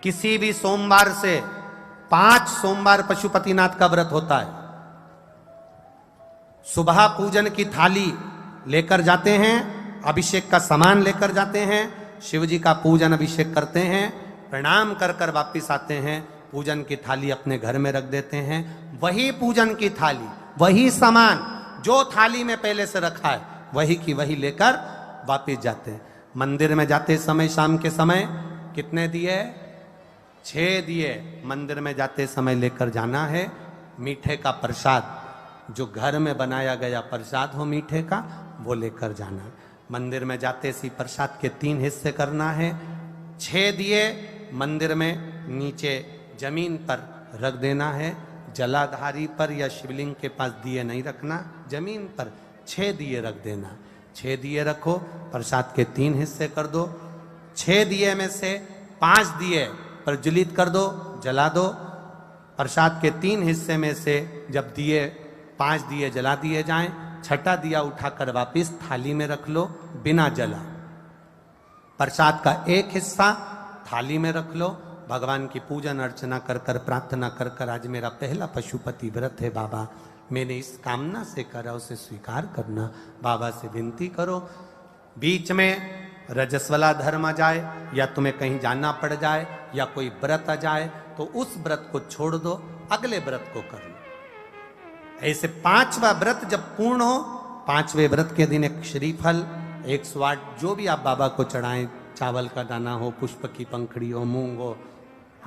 किसी भी सोमवार से 5 सोमवार पशुपतिनाथ का व्रत होता है। सुबह पूजन की थाली लेकर जाते हैं, अभिषेक का सामान लेकर जाते हैं, शिव जी का पूजन अभिषेक करते हैं, प्रणाम कर कर वापिस आते हैं, पूजन की थाली अपने घर में रख देते हैं। वही पूजन की थाली, वही सामान जो थाली में पहले से रखा है वही की वही लेकर वापिस जाते हैं। मंदिर में जाते समय शाम के समय कितने दिए? 6 दिए मंदिर में जाते समय लेकर जाना है। मीठे का प्रसाद, जो घर में बनाया गया प्रसाद हो मीठे का, वो लेकर जाना है। मंदिर में जाते सी प्रसाद के 3 हिस्से करना है। 6 दिए मंदिर में नीचे जमीन पर रख देना है। जलाधारी पर या शिवलिंग के पास दिए नहीं रखना, जमीन पर 6 दिए रख देना। 6 दिए रखो, प्रसाद के 3 हिस्से कर दो। 6 दिए में से 5 दिए प्रज्वलित कर दो, जला दो। प्रसाद के 3 हिस्से में से जब 5 दिए जला दिए जाएं, छठा दिया उठाकर वापिस थाली में रख लो बिना जला। प्रसाद का 1 हिस्सा थाली में रख लो। भगवान की पूजन अर्चना कर कर प्रार्थना कर कर, आज मेरा पहला पशुपति व्रत है बाबा, मैंने इस कामना से करा, उसे स्वीकार करना। बाबा से विनती करो। बीच में रजस्वला धर्म आ जाए या तुम्हें कहीं जाना पड़ जाए या कोई व्रत आ जाए तो उस व्रत को छोड़ दो, अगले व्रत को कर लो। ऐसे 5वां व्रत जब पूर्ण हो, 5वें व्रत के दिन एक श्रीफल 108 जो भी आप बाबा को चढ़ाएं, चावल का दाना हो, पुष्प की पंखड़ी हो, मूंग हो,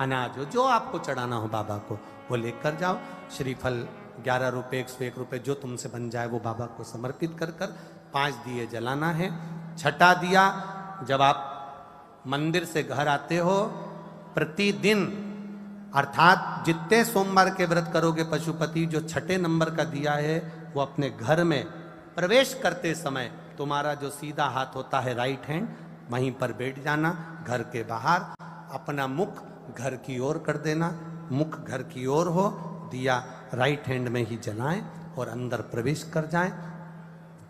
अनाज हो, जो आपको चढ़ाना हो बाबा को वो लेकर जाओ। श्रीफल 11 रुपये, 101 रुपये जो तुमसे बन जाए वो बाबा को समर्पित कर कर 5 दिए जलाना है। छठा दिया जब आप मंदिर से घर आते हो, प्रतिदिन अर्थात जितने सोमवार के व्रत करोगे पशुपति, जो 6ठे नंबर का दिया है वो अपने घर में प्रवेश करते समय तुम्हारा जो सीधा हाथ होता है राइट हैंड, वहीं पर बैठ जाना। घर के बाहर अपना मुख घर की ओर कर देना, मुख घर की ओर हो, दिया राइट हैंड में ही जलाएं और अंदर प्रवेश कर जाएं।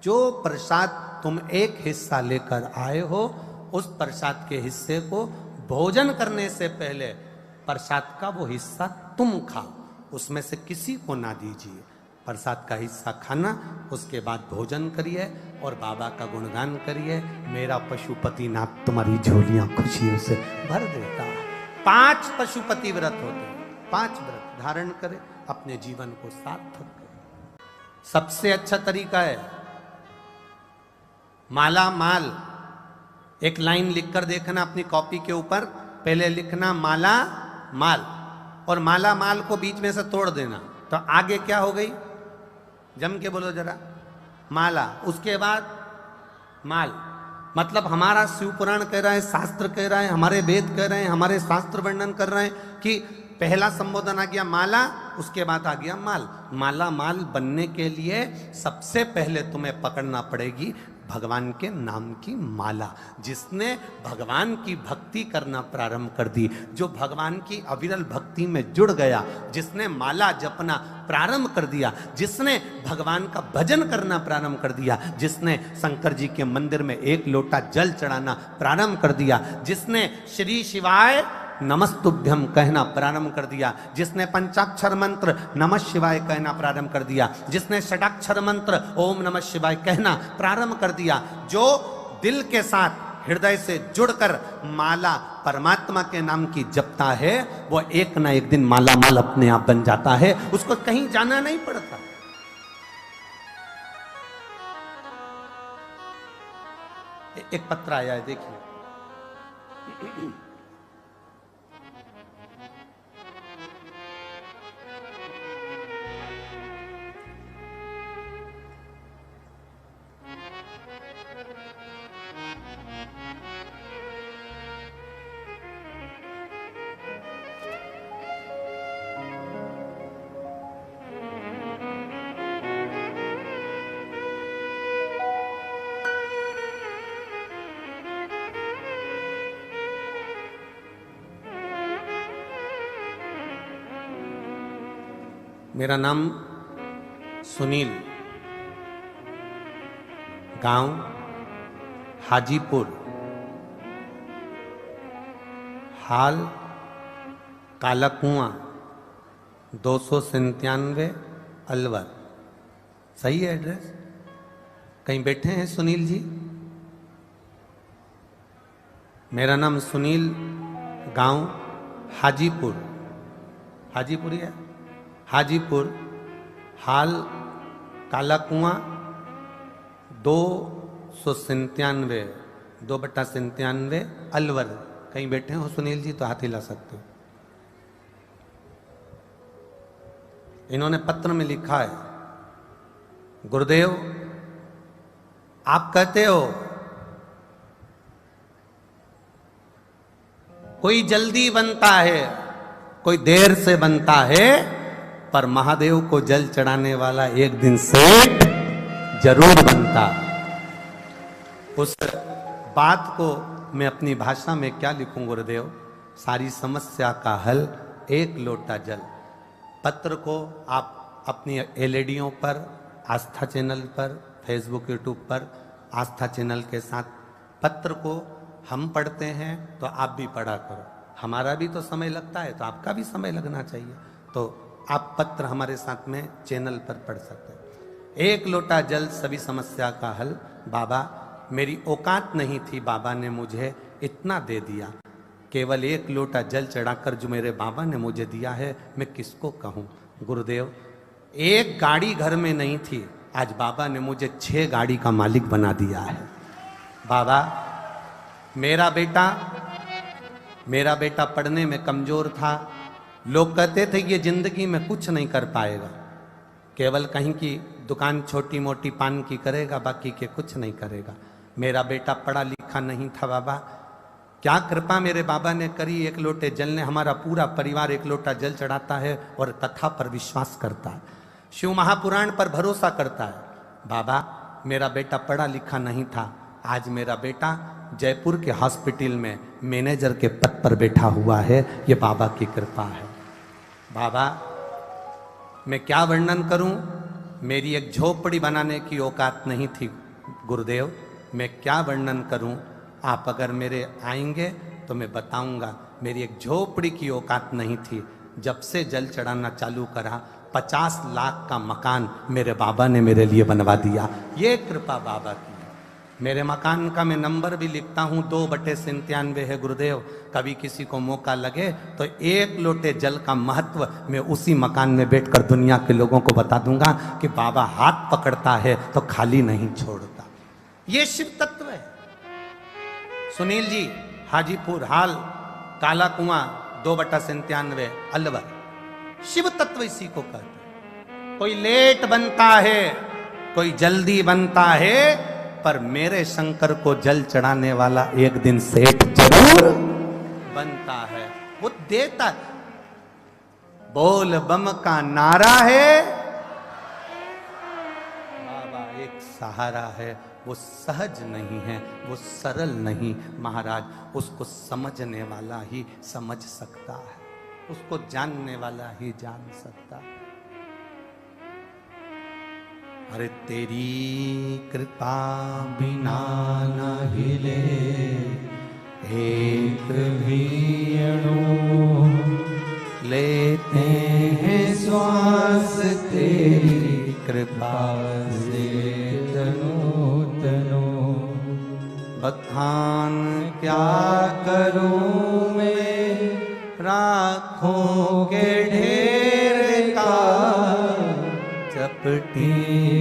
जो प्रसाद तुम एक हिस्सा लेकर आए हो, उस प्रसाद के हिस्से को भोजन करने से पहले प्रसाद का वो हिस्सा तुम खाओ, उसमें से किसी को ना दीजिए। प्रसाद का हिस्सा खाना, उसके बाद भोजन करिए और बाबा का गुणगान करिए। मेरा पशुपति नाथ तुम्हारी झोलियां खुशियों से भर देता है। 5 पशुपति व्रत होते हैं, 5 व्रत धारण करें, अपने जीवन को सार्थक करें। सबसे अच्छा तरीका है माला माल। एक लाइन लिखकर देखना अपनी कॉपी के ऊपर, पहले लिखना माला माल और माला माल को बीच में से तोड़ देना, तो आगे क्या हो गई? जम के बोलो जरा, माला, उसके बाद माल। मतलब हमारा शिव पुराण कह रहा है, शास्त्र कह रहा है, हमारे वेद कह रहे हैं, हमारे शास्त्र वर्णन कर रहे हैं कि पहला संबोधन आ गया माला, उसके बाद आ गया माल। माला माल बनने के लिए सबसे पहले तुम्हें पकड़ना पड़ेगी भगवान के नाम की माला। जिसने भगवान की भक्ति करना प्रारंभ कर दी, जो भगवान की अविरल भक्ति में जुड़ गया, जिसने माला जपना प्रारंभ कर दिया, जिसने भगवान का भजन करना प्रारंभ कर दिया, जिसने शंकर जी के मंदिर में 1 लोटा जल चढ़ाना प्रारंभ कर दिया, जिसने श्री शिवाय नमस्तुभ्यम कहना प्रारंभ कर दिया, जिसने पंचाक्षर मंत्र नमः शिवाय कहना प्रारंभ कर दिया, जिसने षडाक्षर मंत्र ओम नमः शिवाय कहना प्रारंभ कर दिया, जो दिल के साथ हृदय से जुड़कर माला परमात्मा के नाम की जपता है, वो एक ना एक दिन माला माल अपने आप बन जाता है, उसको कहीं जाना नहीं पड़ता। एक पत्र आया है, देखिए। मेरा नाम सुनील, गांव हाजीपुर, हाल काला कुआं 297 अलवर। सही है एड्रेस? कहीं बैठे हैं सुनील जी? मेरा नाम सुनील, गांव हाजीपुर, हाजीपुर है, हाजीपुर, हाल काला कुआं 297 2/97 अलवर। कहीं बैठे हो सुनील जी तो हाथ हिला सकते हो। इन्होंने पत्र में लिखा है, गुरुदेव आप कहते हो कोई जल्दी बनता है, कोई देर से बनता है, पर महादेव को जल चढ़ाने वाला एक दिन से जरूर बनता। उस बात को मैं अपनी भाषा में क्या लिखूं गुरुदेव? सारी समस्या का हल एक लोटा जल। पत्र को आप अपनी एलईडीओं पर, आस्था चैनल पर, फेसबुक यूट्यूब पर आस्था चैनल के साथ पत्र को हम पढ़ते हैं तो आप भी पढ़ा करो। हमारा भी तो समय लगता है तो आपका भी समय लगना चाहिए। तो आप पत्र हमारे साथ में चैनल पर पढ़ सकते हैं। एक लोटा जल सभी समस्या का हल। बाबा मेरी औकात नहीं थी, बाबा ने मुझे इतना दे दिया। केवल एक लोटा जल चढ़ाकर जो मेरे बाबा ने मुझे दिया है मैं किसको कहूँ? गुरुदेव एक गाड़ी घर में नहीं थी, आज बाबा ने मुझे 6 गाड़ी का मालिक बना दिया है। बाबा मेरा बेटा पढ़ने में कमजोर था। लोग कहते थे ये जिंदगी में कुछ नहीं कर पाएगा, केवल कहीं की दुकान छोटी मोटी पान की करेगा, बाकी के कुछ नहीं करेगा। मेरा बेटा पढ़ा लिखा नहीं था। बाबा क्या कृपा मेरे बाबा ने करी, एक लोटे जल ने हमारा पूरा परिवार एक लोटा जल चढ़ाता है और कथा पर विश्वास करता है, शिव महापुराण पर भरोसा करता है। बाबा मेरा बेटा पढ़ा लिखा नहीं था, आज मेरा बेटा जयपुर के हॉस्पिटल में मैनेजर के पद पर बैठा हुआ है, ये बाबा की कृपा है। बाबा मैं क्या वर्णन करूं, मेरी एक झोपड़ी बनाने की औकात नहीं थी गुरुदेव, मैं क्या वर्णन करूं। आप अगर मेरे आएंगे तो मैं बताऊंगा। मेरी एक झोपड़ी की औकात नहीं थी, जब से जल चढ़ाना चालू करा 50 लाख का मकान मेरे बाबा ने मेरे लिए बनवा दिया। ये कृपा बाबा की है। मेरे मकान का मैं नंबर भी लिखता हूँ 2/97 है गुरुदेव। कभी किसी को मौका लगे तो एक लोटे जल का महत्व मैं उसी मकान में बैठकर दुनिया के लोगों को बता दूंगा कि बाबा हाथ पकड़ता है तो खाली नहीं छोड़ता। ये शिव तत्व है। सुनील जी हाजीपुर, हाल काला कुआं 2/97 अलवर। शिव तत्व इसी को कहते हैं। कोई लेट बनता है, कोई जल्दी बनता है, पर मेरे शंकर को जल चढ़ाने वाला एक दिन सेठ जरूर बनता है। वो देता है। बोल बम का नारा है, बाबा एक सहारा है। वो सहज नहीं है, वो सरल नहीं महाराज, उसको समझने वाला ही समझ सकता है, उसको जानने वाला ही जान सकता है। अरे तेरी कृपा बिना न हिले एक भी अणु, लेते हैं श्वास तेरी कृपा से तनो तनो। बखान क्या करूं मैं राखों के ढेर का, चपटी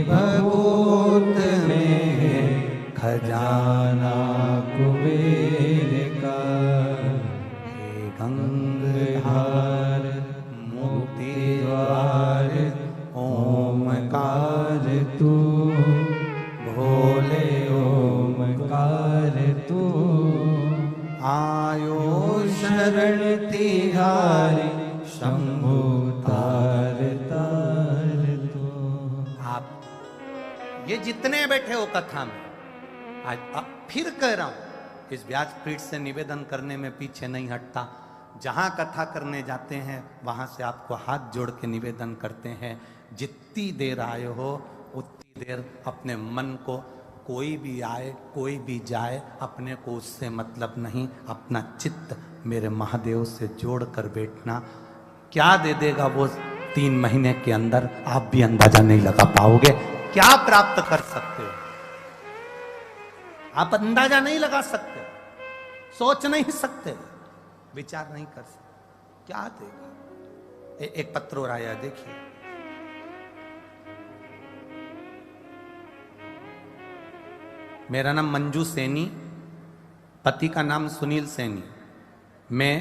भभूत में खजाना कुबेर का। हे गंगाधार मोतीवार ओमकार तू, भोले ओमकार तू। आयो शरण तिहारी शंभु तार तार तू। आप ये जितने बैठे हो कथा में, आज अब फिर कह रहा हूं, इस व्यासपीठ से निवेदन करने में पीछे नहीं हटता। जहां कथा करने जाते हैं वहां से आपको हाथ जोड़ के निवेदन करते हैं, जितनी देर आए हो उतनी देर अपने मन को, कोई भी आए कोई भी जाए, अपने को उससे मतलब नहीं, अपना चित्त मेरे महादेव से जोड़ कर बैठना, क्या दे देगा वो 3 महीने के अंदर आप भी अंदाजा नहीं लगा पाओगे। क्या प्राप्त कर सकते हो आप अंदाजा नहीं लगा सकते, सोच नहीं सकते, विचार नहीं कर सकते, क्या देगा। एक पत्र और आया, देखिए। मेरा नाम मंजू सैनी, पति का नाम सुनील सैनी, मैं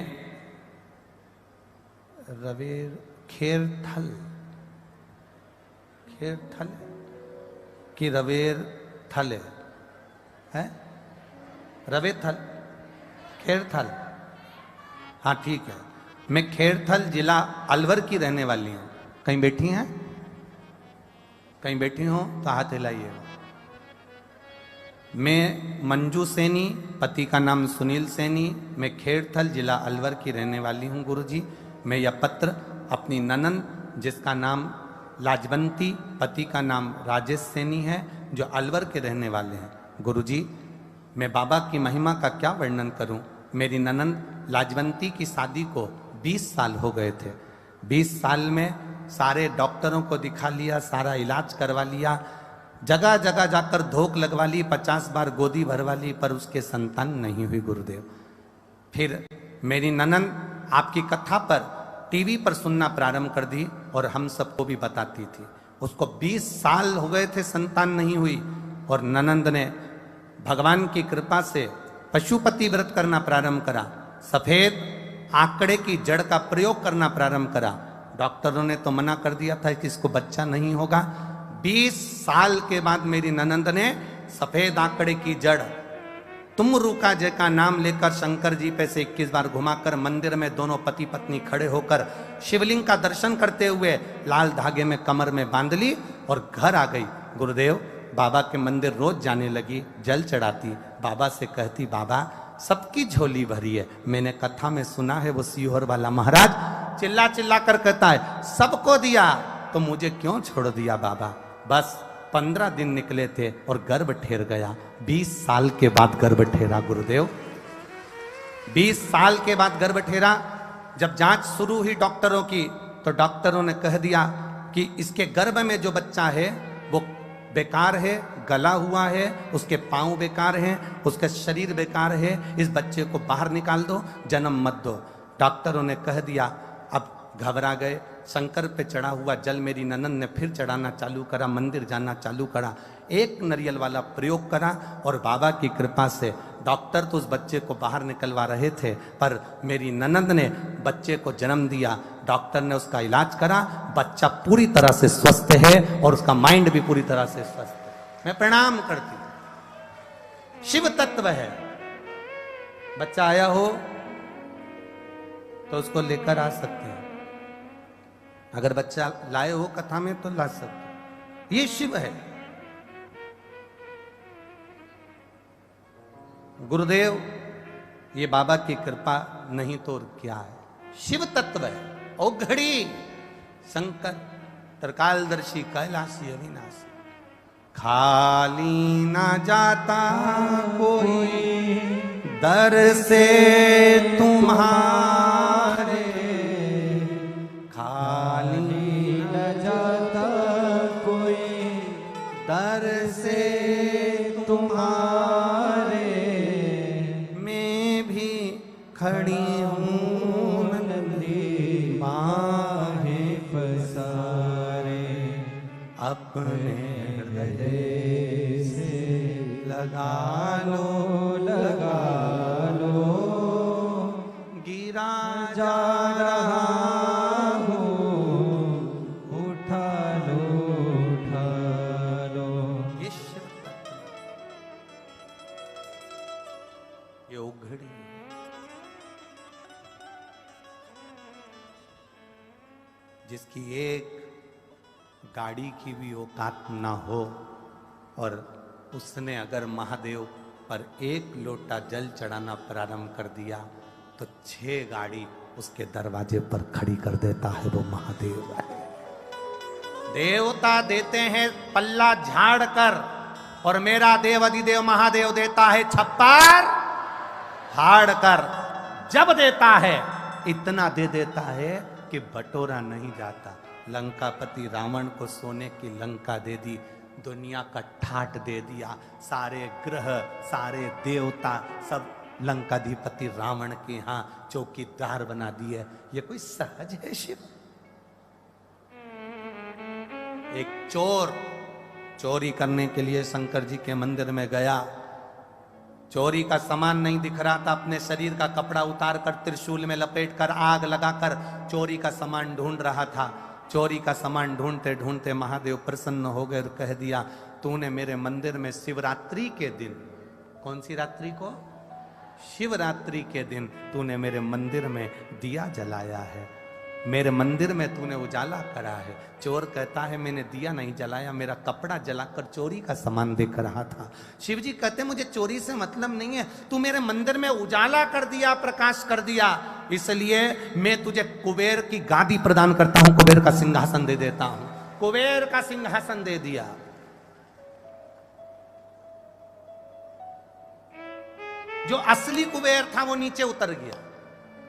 रवेर खेरथल कि रवेर थल है रवेथल खेरथल, हाँ ठीक है। मैं खेरथल जिला अलवर की रहने वाली हूँ। कहीं बैठी हैं? कहीं बैठी हो तो हाथ हिलाइएगा। मैं मंजू सैनी, पति का नाम सुनील सैनी, मैं खेरथल जिला अलवर की रहने वाली हूँ गुरुजी। मैं यह पत्र अपनी ननंद जिसका नाम लाजवंती, पति का नाम राजेश सैनी है, जो अलवर के रहने वाले हैं। गुरुजी, मैं बाबा की महिमा का क्या वर्णन करूं। मेरी ननंद लाजवंती की शादी को 20 साल हो गए थे। 20 साल में सारे डॉक्टरों को दिखा लिया, सारा इलाज करवा लिया, जगह जगह जाकर धोख लगवा ली, 50 बार गोदी भरवा ली, पर उसके संतान नहीं हुई गुरुदेव। फिर मेरी ननंद आपकी कथा पर टीवी पर सुनना प्रारंभ कर दी और हम सबको भी बताती थी। उसको 20 साल हो गए थे, संतान नहीं हुई, और ननंद ने भगवान की कृपा से पशुपति व्रत करना प्रारंभ करा, सफेद आंकड़े की जड़ का प्रयोग करना प्रारंभ करा। डॉक्टरों ने तो मना कर दिया था कि इसको बच्चा नहीं होगा। 20 साल के बाद मेरी ननंद ने सफेद आंकड़े की जड़ तुमरुका जय का नाम लेकर शंकर जी पे से 21 बार घुमाकर मंदिर में दोनों पति पत्नी खड़े होकर शिवलिंग का दर्शन करते हुए लाल धागे में कमर में बांध ली और घर आ गई। गुरुदेव, बाबा के मंदिर रोज जाने लगी, जल चढ़ाती, बाबा से कहती बाबा सबकी झोली भरी है। मैंने कथा में सुना है वो सीहोर वाला महाराज चिल्ला चिल्ला कर कहता है सबको दिया तो मुझे क्यों छोड़ दिया बाबा। बस 15 दिन निकले थे और गर्भ ठेर गया। 20 साल के बाद गर्भ ठेरा गुरुदेव, 20 साल के बाद गर्भ ठेरा। जब जांच शुरू हुई डॉक्टरों की तो डॉक्टरों ने कह दिया कि इसके गर्भ में जो बच्चा है वो बेकार है, गला हुआ है, उसके पांव बेकार हैं, उसका शरीर बेकार है, इस बच्चे को बाहर निकाल दो, जन्म मत दो। डॉक्टरों ने कह दिया। अब घबरा गए। शंकर पे चढ़ा हुआ जल मेरी ननंद ने फिर चढ़ाना चालू करा, मंदिर जाना चालू करा, एक नरियल वाला प्रयोग करा और बाबा की कृपा से डॉक्टर तो उस बच्चे को बाहर निकलवा रहे थे, पर मेरी ननंद ने बच्चे को जन्म दिया। डॉक्टर ने उसका इलाज करा, बच्चा पूरी तरह से स्वस्थ है और उसका माइंड भी पूरी तरह से स्वस्थ है। मैं प्रणाम करती हूं। शिव तत्व है। बच्चा आया हो तो उसको लेकर आ सकते हैं, अगर बच्चा लाए हो कथा में तो ला सकते। ये शिव है। गुरुदेव, ये बाबा की कृपा नहीं तो क्या है। शिव तत्व है। औघड़ी शंकर त्रिकालदर्शी कैलाशी अविनाशी, खाली ना जाता कोई दर से तुम्हारे, खाली न जाता कोई दर से तुम्हारे, मैं भी खड़ी हूँ नंदी बाहें पसारे, अपने हृदय से लगा लो गिरा जा रहा हूँ, उठा लो। ये उघड़ी जिसकी एक गाड़ी की भी औकात ना हो और उसने अगर महादेव पर एक लोटा जल चढ़ाना प्रारंभ कर दिया तो 6 गाड़ी उसके दरवाजे पर खड़ी कर देता है। वो महादेव है। देवता देते हैं पल्ला झाड़ कर और मेरा देव अधिदेव महादेव देता है छप्पर हाड़ कर। जब देता है इतना दे देता है कि बटोरा नहीं जाता। लंकापति रावण को सोने की लंका दे दी, दुनिया का ठाट दे दिया, सारे ग्रह सारे देवता सब लंकाधिपति रावण के यहां चौकीदार बना दिए। ये कोई सहज है शिव? एक चोर चोरी करने के लिए शंकर जी के मंदिर में गया, चोरी का सामान नहीं दिख रहा था, अपने शरीर का कपड़ा उतार कर त्रिशूल में लपेट कर आग लगाकर चोरी का सामान ढूंढ रहा था। चोरी का सामान ढूंढते ढूंढते महादेव प्रसन्न हो गए और कह दिया, तूने मेरे मंदिर में शिवरात्रि के दिन, कौन सी रात्रि को? शिवरात्रि के दिन तूने मेरे मंदिर में दिया जलाया है, मेरे मंदिर में तूने उजाला करा है। चोर कहता है मैंने दिया नहीं जलाया, मेरा कपड़ा जलाकर चोरी का सामान देख रहा था। शिव जी कहते मुझे चोरी से मतलब नहीं है, तू मेरे मंदिर में उजाला कर दिया, प्रकाश कर दिया, इसलिए मैं तुझे कुबेर की गादी प्रदान करता हूं, कुबेर का सिंहासन दे देता हूं। कुबेर का सिंहासन दे दिया। जो असली कुबेर था वो नीचे उतर गया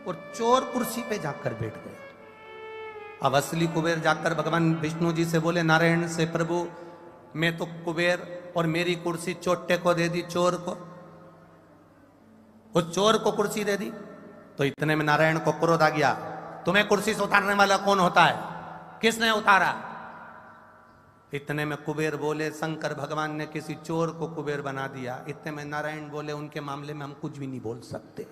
और चोर कुर्सी पे जाकर बैठ गया। अब असली कुबेर जाकर भगवान विष्णु जी से बोले, नारायण से, प्रभु मैं तो कुबेर और मेरी कुर्सी चोटे को दे दी, चोर को, उस चोर को कुर्सी दे दी। तो इतने में नारायण को क्रोध आ गया, तुम्हें कुर्सी से उतारने वाला कौन होता है, किसने उतारा? इतने में कुबेर बोले, शंकर भगवान ने किसी चोर को कुबेर बना दिया। इतने में नारायण बोले, उनके मामले में हम कुछ भी नहीं बोल सकते,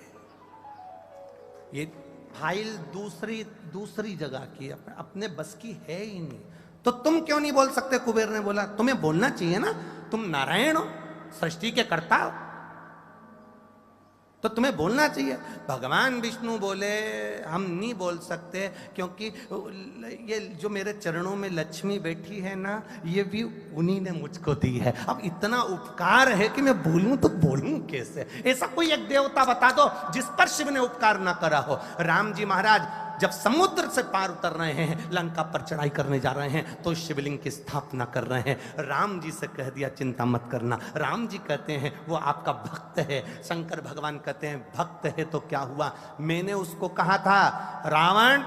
ये फाइल दूसरी जगह की, अपने बस की है ही नहीं। तो तुम क्यों नहीं बोल सकते? कुबेर ने बोला, तुम्हें बोलना चाहिए ना, तुम नारायण हो, सृष्टि के कर्ता हो, तो तुम्हें बोलना चाहिए। भगवान विष्णु बोले, हम नहीं बोल सकते, क्योंकि ये जो मेरे चरणों में लक्ष्मी बैठी है ना, ये भी उन्हीं ने मुझको दी है। अब इतना उपकार है कि मैं बोलूं तो बोलूं कैसे? ऐसा कोई एक देवता बता दो जिस पर शिव ने उपकार ना करा हो। राम जी महाराज जब समुद्र से पार उतर रहे हैं, लंका पर चढ़ाई करने जा रहे हैं, तो शिवलिंग की स्थापना कर रहे हैं। राम जी से कह दिया चिंता मत करना। राम जी कहते हैं वो आपका भक्त है। शंकर भगवान कहते हैं भक्त है तो क्या हुआ? मैंने उसको कहा था, रावण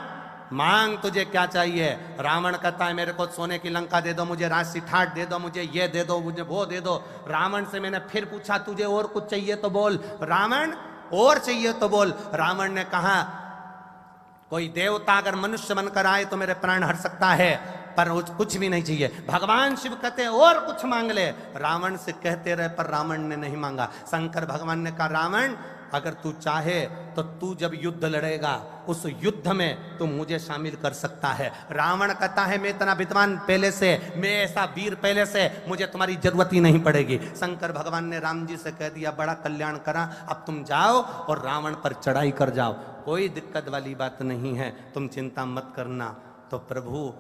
मांग तुझे क्या चाहिए? रावण कहता है मेरे को सोने की लंका दे दो, मुझे राशि ठाट दे दो, मुझे ये दे दो, मुझे वो दे दो। रावण से मैंने फिर पूछा तुझे और कुछ चाहिए तो बोल। रावण और चाहिए तो बोल। रावण ने कहा कोई देवता अगर मनुष्य बनकर आए तो मेरे प्राण हर सकता है, पर कुछ भी नहीं चाहिए। भगवान शिव कहते और कुछ मांग ले। रावण से कहते रहे पर रावण ने नहीं मांगा। शंकर भगवान ने कहा रावण अगर तू चाहे तो तू जब युद्ध लड़ेगा उस युद्ध में तू मुझे शामिल कर सकता है। रावण कहता है मैं इतना विद्वान पहले से, मैं ऐसा वीर पहले से, मुझे तुम्हारी जरूरत ही नहीं पड़ेगी। शंकर भगवान ने राम जी से कह दिया बड़ा कल्याण करा, अब तुम जाओ और रावण पर चढ़ाई कर जाओ, कोई दिक्कत वाली बात नहीं है, तुम चिंता मत करना। तो प्रभु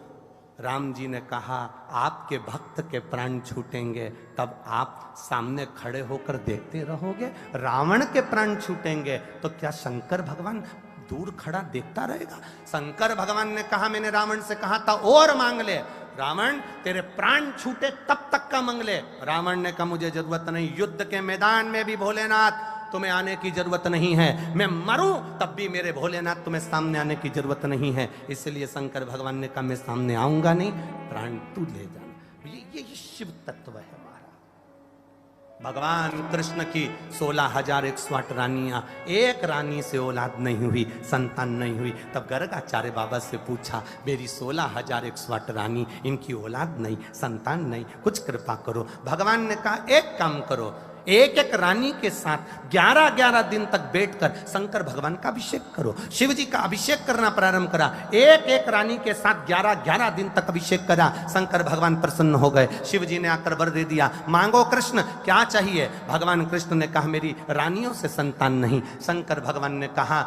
राम जी ने कहा आपके भक्त के प्राण छूटेंगे तब आप सामने खड़े होकर देखते रहोगे? रावण के प्राण छूटेंगे तो क्या शंकर भगवान दूर खड़ा देखता रहेगा? शंकर भगवान ने कहा मैंने रावण से कहा था और मांग ले, रावण तेरे प्राण छूटे तब तक का मांग ले। रावण ने कहा मुझे जरूरत नहीं, युद्ध के मैदान में भी भोलेनाथ तुम्हें आने की जरूरत नहीं है, मैं मरूं तब भी मेरे भोलेनाथ तुम्हें सामने आने की जरूरत नहीं है। इसलिए शंकर भगवान ने कहा मैं सामने आऊंगा नहीं, प्राण तू ले जाना। ये शिव तत्व है हमारा। भगवान कृष्ण की 16,108 रानियां, एक रानी से औलाद नहीं हुई, संतान नहीं हुई। तब गर्गाचार्य बाबा से पूछा मेरी 16,108 रानी, इनकी औलाद नहीं, संतान नहीं, कुछ कृपा करो। भगवान ने कहा एक काम करो, एक एक रानी के साथ 11-11 दिन तक बैठकर शंकर भगवान का अभिषेक करो। शिव जी का अभिषेक करना प्रारंभ करा, एक एक रानी के साथ 11-11 दिन तक अभिषेक करा। शंकर भगवान प्रसन्न हो गए। शिव जी ने आकर वर दे दिया, मांगो कृष्ण क्या चाहिए? भगवान कृष्ण ने कहा मेरी रानियों से संतान नहीं। शंकर भगवान ने कहा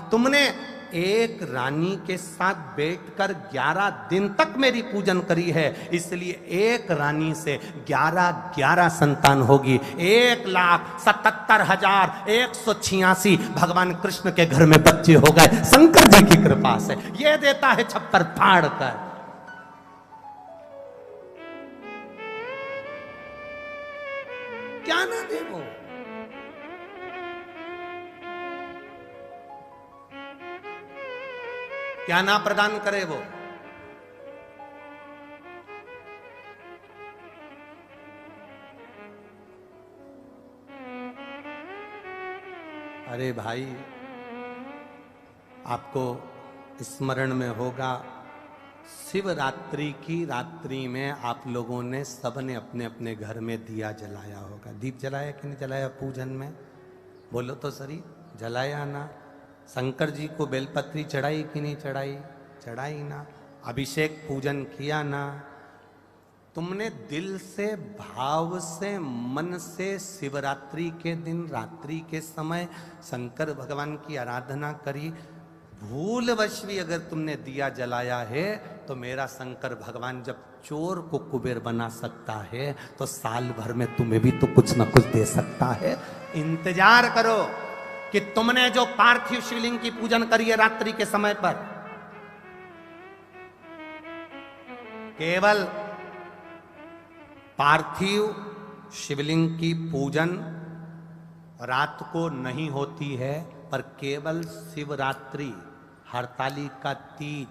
तुमने एक रानी के साथ बैठकर 11 दिन तक मेरी पूजन करी है, इसलिए एक रानी से 11-11 संतान होगी। 1,77,186 भगवान कृष्ण के घर में बच्चे हो गए शंकर जी की कृपा से। ये देता है छप्पर फाड़ कर। क्या ना दे वो? क्या ना प्रदान करे वो। अरे भाई, आपको स्मरण में होगा, शिवरात्रि की रात्रि में आप लोगों ने सबने अपने अपने घर में दिया जलाया होगा। दीप जलाया कि नहीं जलाया पूजन में? बोलो तो सही, जलाया ना? शंकर जी को बेलपत्री चढ़ाई कि नहीं चढ़ाई? चढ़ाई ना? अभिषेक पूजन किया ना? तुमने दिल से, भाव से, मन से शिवरात्रि के दिन रात्रि के समय शंकर भगवान की आराधना करी। भूलवश भी अगर तुमने दिया जलाया है तो मेरा शंकर भगवान जब चोर को कुबेर बना सकता है तो साल भर में तुम्हें भी तो कुछ ना कुछ दे सकता है। इंतजार करो कि तुमने जो पार्थिव शिवलिंग की पूजन करी है रात्रि के समय पर, केवल पार्थिव शिवलिंग की पूजन रात को नहीं होती है, पर केवल शिवरात्रि, हरतालिका तीज,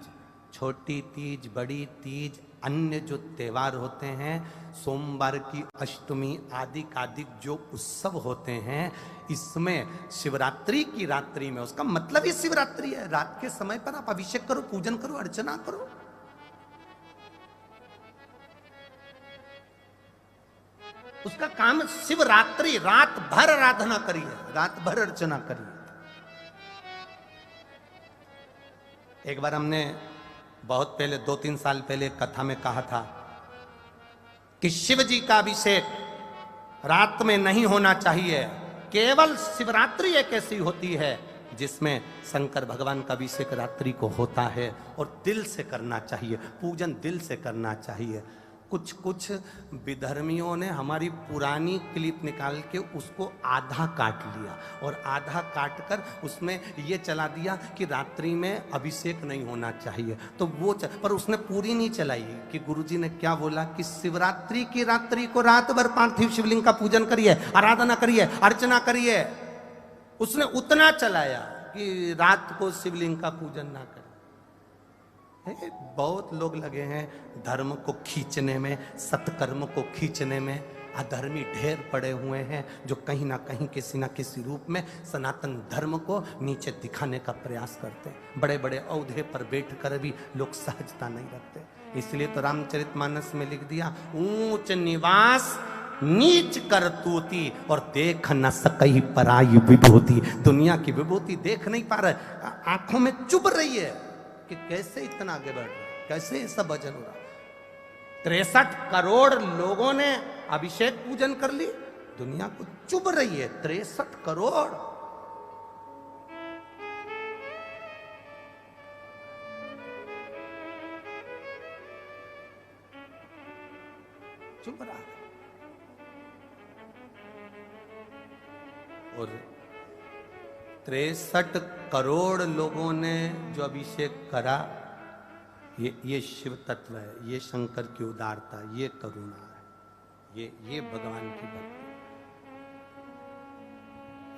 छोटी तीज, बड़ी तीज, अन्य जो त्योहार होते हैं, सोमवार की अष्टमी आदि जो उत्सव होते हैं, इसमें शिवरात्रि की रात्रि में, उसका मतलब ही शिवरात्रि है, रात के समय पर आप अभिषेक करो, पूजन करो, अर्चना करो। उसका काम शिवरात्रि, रात भर आराधना करिए, रात भर अर्चना करिए। एक बार हमने बहुत पहले 2-3 साल पहले कथा में कहा था कि शिव जी का अभिषेक रात में नहीं होना चाहिए, केवल शिवरात्रि एक ऐसी होती है जिसमें शंकर भगवान का अभिषेक रात्रि को होता है और दिल से करना चाहिए, पूजन दिल से करना चाहिए। कुछ विधर्मियों ने हमारी पुरानी क्लिप निकाल के उसको आधा काट लिया और आधा काट कर उसमें ये चला दिया कि रात्रि में अभिषेक नहीं होना चाहिए, तो वो पर उसने पूरी नहीं चलाई कि गुरुजी ने क्या बोला कि शिवरात्रि की रात्रि को रात भर पार्थिव शिवलिंग का पूजन करिए, आराधना करिए, अर्चना करिए। उसने उतना चलाया कि रात को शिवलिंग का पूजन ना करें। बहुत लोग लगे हैं धर्म को खींचने में, सत्कर्म को खींचने में। अधर्मी ढेर पड़े हुए हैं जो कहीं ना कहीं किसी ना किसी रूप में सनातन धर्म को नीचे दिखाने का प्रयास करते हैं। बड़े बड़े औहदे पर बैठकर भी लोग सहजता नहीं रखते। इसलिए तो रामचरितमानस में लिख दिया, ऊंच निवास नीच करतूती और देख न सकई पराई विभूति। दुनिया की विभूति देख नहीं पा रहे, आंखों में चुभ रही है कि कैसे इतना आगे बढ़ रहा है, कैसे ये सब भजन हो रहा। 63 करोड़ लोगों ने अभिषेक पूजन कर ली, दुनिया को चुभ रही है 63 करोड़। चुभ रहा है। और 63 करोड़ लोगों ने जो अभिषेक करा, ये शिव तत्व है, ये शंकर की उदारता, ये करुणा है, ये भगवान की भक्ति।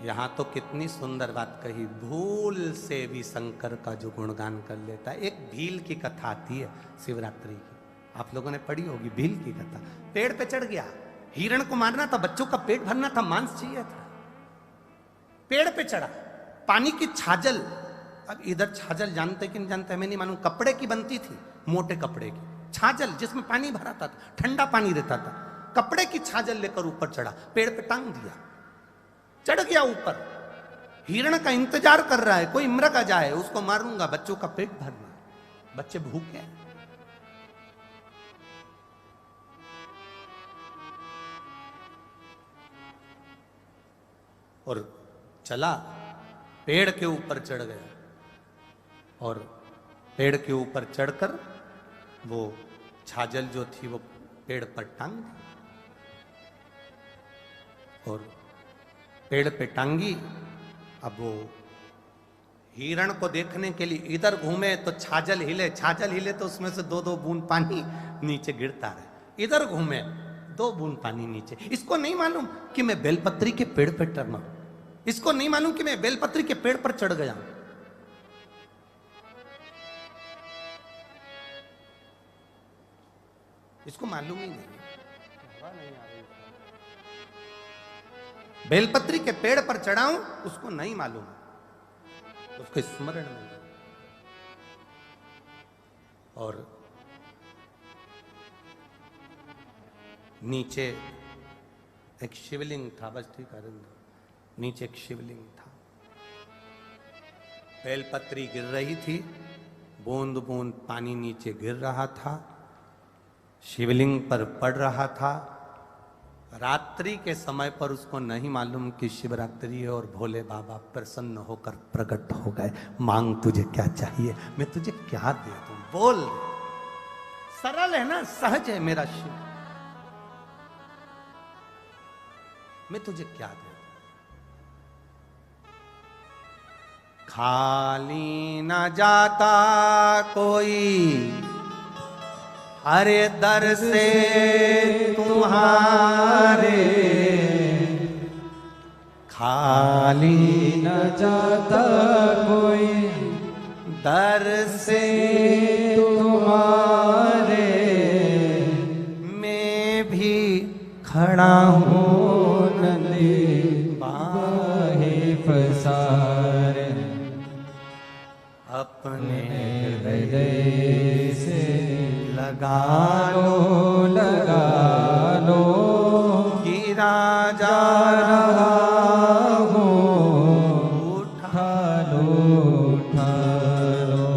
यहां तो कितनी सुंदर बात कही, भूल से भी शंकर का जो गुणगान कर लेता है। एक भील की कथा आती है शिवरात्रि की, आप लोगों ने पढ़ी होगी भील की कथा। पेड़ पे चढ़ गया, हिरण को मारना था, बच्चों का पेट भरना था, मांस चाहिए था, पेड़ पे चढ़ा, पानी की छाजल, अब इधर छाजल जानते कि नहीं जानते मैं नहीं मालूम, कपड़े की बनती थी, मोटे कपड़े की छाजल जिसमें पानी भरा था, ठंडा पानी रहता था, कपड़े की छाजल लेकर ऊपर चढ़ा, पेड़ पे टांग दिया, चढ़ गया ऊपर। हिरण का इंतजार कर रहा है कोई मृग आ जाए, उसको मारूंगा, बच्चों का पेट भरना, बच्चे भूखे। और चला, पेड़ के ऊपर चढ़ गया और पेड़ के ऊपर चढ़कर वो छाजल जो थी वो पेड़ पर टांग दी और पेड़ पे टांगी। अब वो हिरण को देखने के लिए इधर घूमे तो छाजल हिले, छाजल हिले तो उसमें से 2-2 बूंद पानी नीचे गिरता रहे, इधर घूमे 2 बूंद पानी नीचे। इसको नहीं मालूम कि मैं बेलपत्री के पेड़ पे टर्मा, इसको नहीं मालूम कि मैं बेलपत्री के पेड़ पर चढ़ गया। इसको मालूम ही नहीं। बेलपत्री के पेड़ पर चढ़ाऊं उसको नहीं मालूम, उसके स्मरण में नहीं। और नीचे एक शिवलिंग था, बस ठीक है, नीचे एक शिवलिंग था। बेलपत्री गिर रही थी, बूंद बूंद पानी नीचे गिर रहा था, शिवलिंग पर पड़ रहा था। रात्रि के समय पर उसको नहीं मालूम कि शिवरात्रि है और भोले बाबा प्रसन्न होकर प्रकट हो गए। मांग तुझे क्या चाहिए, मैं तुझे क्या दे दूं, बोल। सरल है ना, सहज है मेरा शिव, मैं तुझे क्या दे दूं। खाली न जाता कोई अरे दर से तुम्हारे, खाली न जाता कोई दर से तुम्हारे, मैं भी खड़ा हूँ नंदी बाहे पसारे, अपने हृदय से लगा लगा लो, गिरा जा रहा हूँ, उठा उठा लो।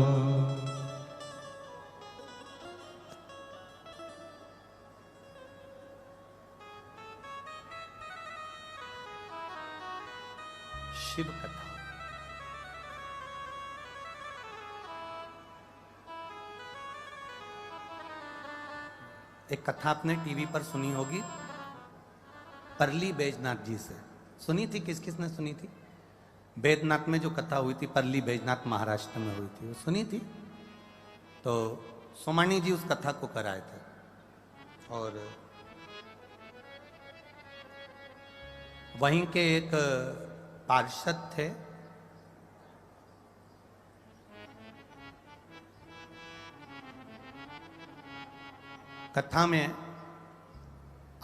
शिव कथा। एक कथा आपने टीवी पर सुनी होगी, परली बैजनाथ जी से। सुनी थी? किस किस ने सुनी थी? बैजनाथ में जो कथा हुई थी, परली बैजनाथ महाराष्ट्र में हुई थी, वो सुनी थी। तो सोमानी जी उस कथा को कराए थे और वहीं के एक पार्षद थे, कथा में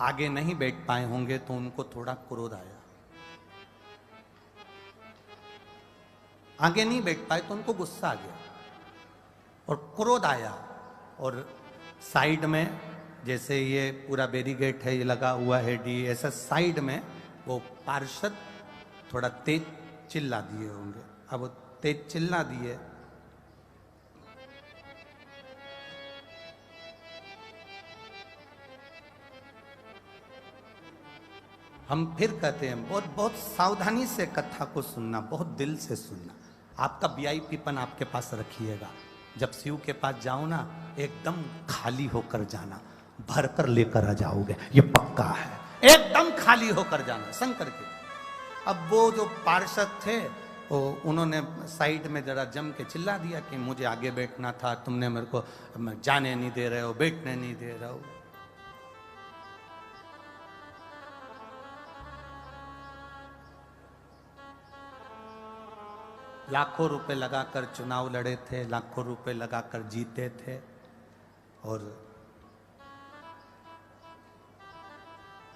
आगे नहीं बैठ पाए होंगे तो उनको थोड़ा क्रोध आया। आगे नहीं बैठ पाए तो उनको गुस्सा आ गया और क्रोध आया। और साइड में जैसे ये पूरा बैरिकेड है, ये लगा हुआ है डी, ऐसा साइड में वो पार्षद थोड़ा तेज चिल्ला दिए होंगे। अब वो तेज चिल्ला दिए, हम फिर कहते हैं बहुत बहुत सावधानी से कथा को सुनना, बहुत दिल से सुनना। आपका वीआईपीपन आपके पास रखिएगा। जब शिव के पास जाओ ना, एकदम खाली होकर जाना, भर कर लेकर आ जाओगे, ये पक्का है। एकदम खाली होकर जाना शंकर के। अब वो जो पार्षद थे वो उन्होंने साइड में जरा जम के चिल्ला दिया कि मुझे आगे बैठना था, तुमने मेरे को जाने नहीं दे रहे हो, बैठने नहीं दे रहे हो। लाखों रुपए लगाकर चुनाव लड़े थे, लाखों रुपए लगाकर जीते थे और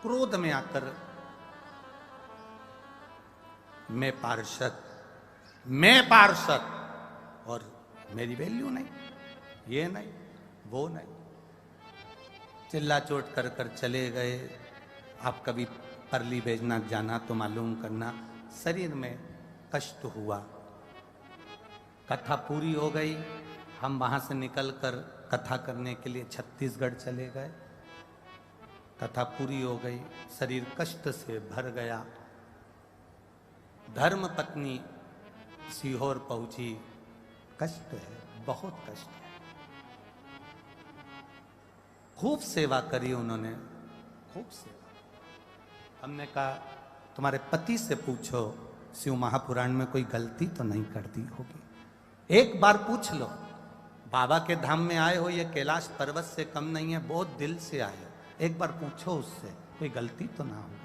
क्रोध में आकर मैं पार्षद और मेरी वैल्यू नहीं, ये नहीं वो नहीं, चिल्ला चोट कर कर चले गए। आप कभी परली बैजनाथ जाना तो मालूम करना, शरीर में कष्ट हुआ। कथा पूरी हो गई, हम वहां से निकलकर कथा करने के लिए छत्तीसगढ़ चले गए। कथा पूरी हो गई, शरीर कष्ट से भर गया। धर्म पत्नी सीहोर पहुंची, कष्ट है, बहुत कष्ट है। खूब सेवा करी उन्होंने, खूब सेवा। हमने कहा तुम्हारे पति से पूछो शिव महापुराण में कोई गलती तो नहीं कर दी होगी, एक बार पूछ लो। बाबा के धाम में आए हो, ये कैलाश पर्वत से कम नहीं है, बहुत दिल से आए हो, एक बार पूछो उससे कोई गलती तो ना हो गई।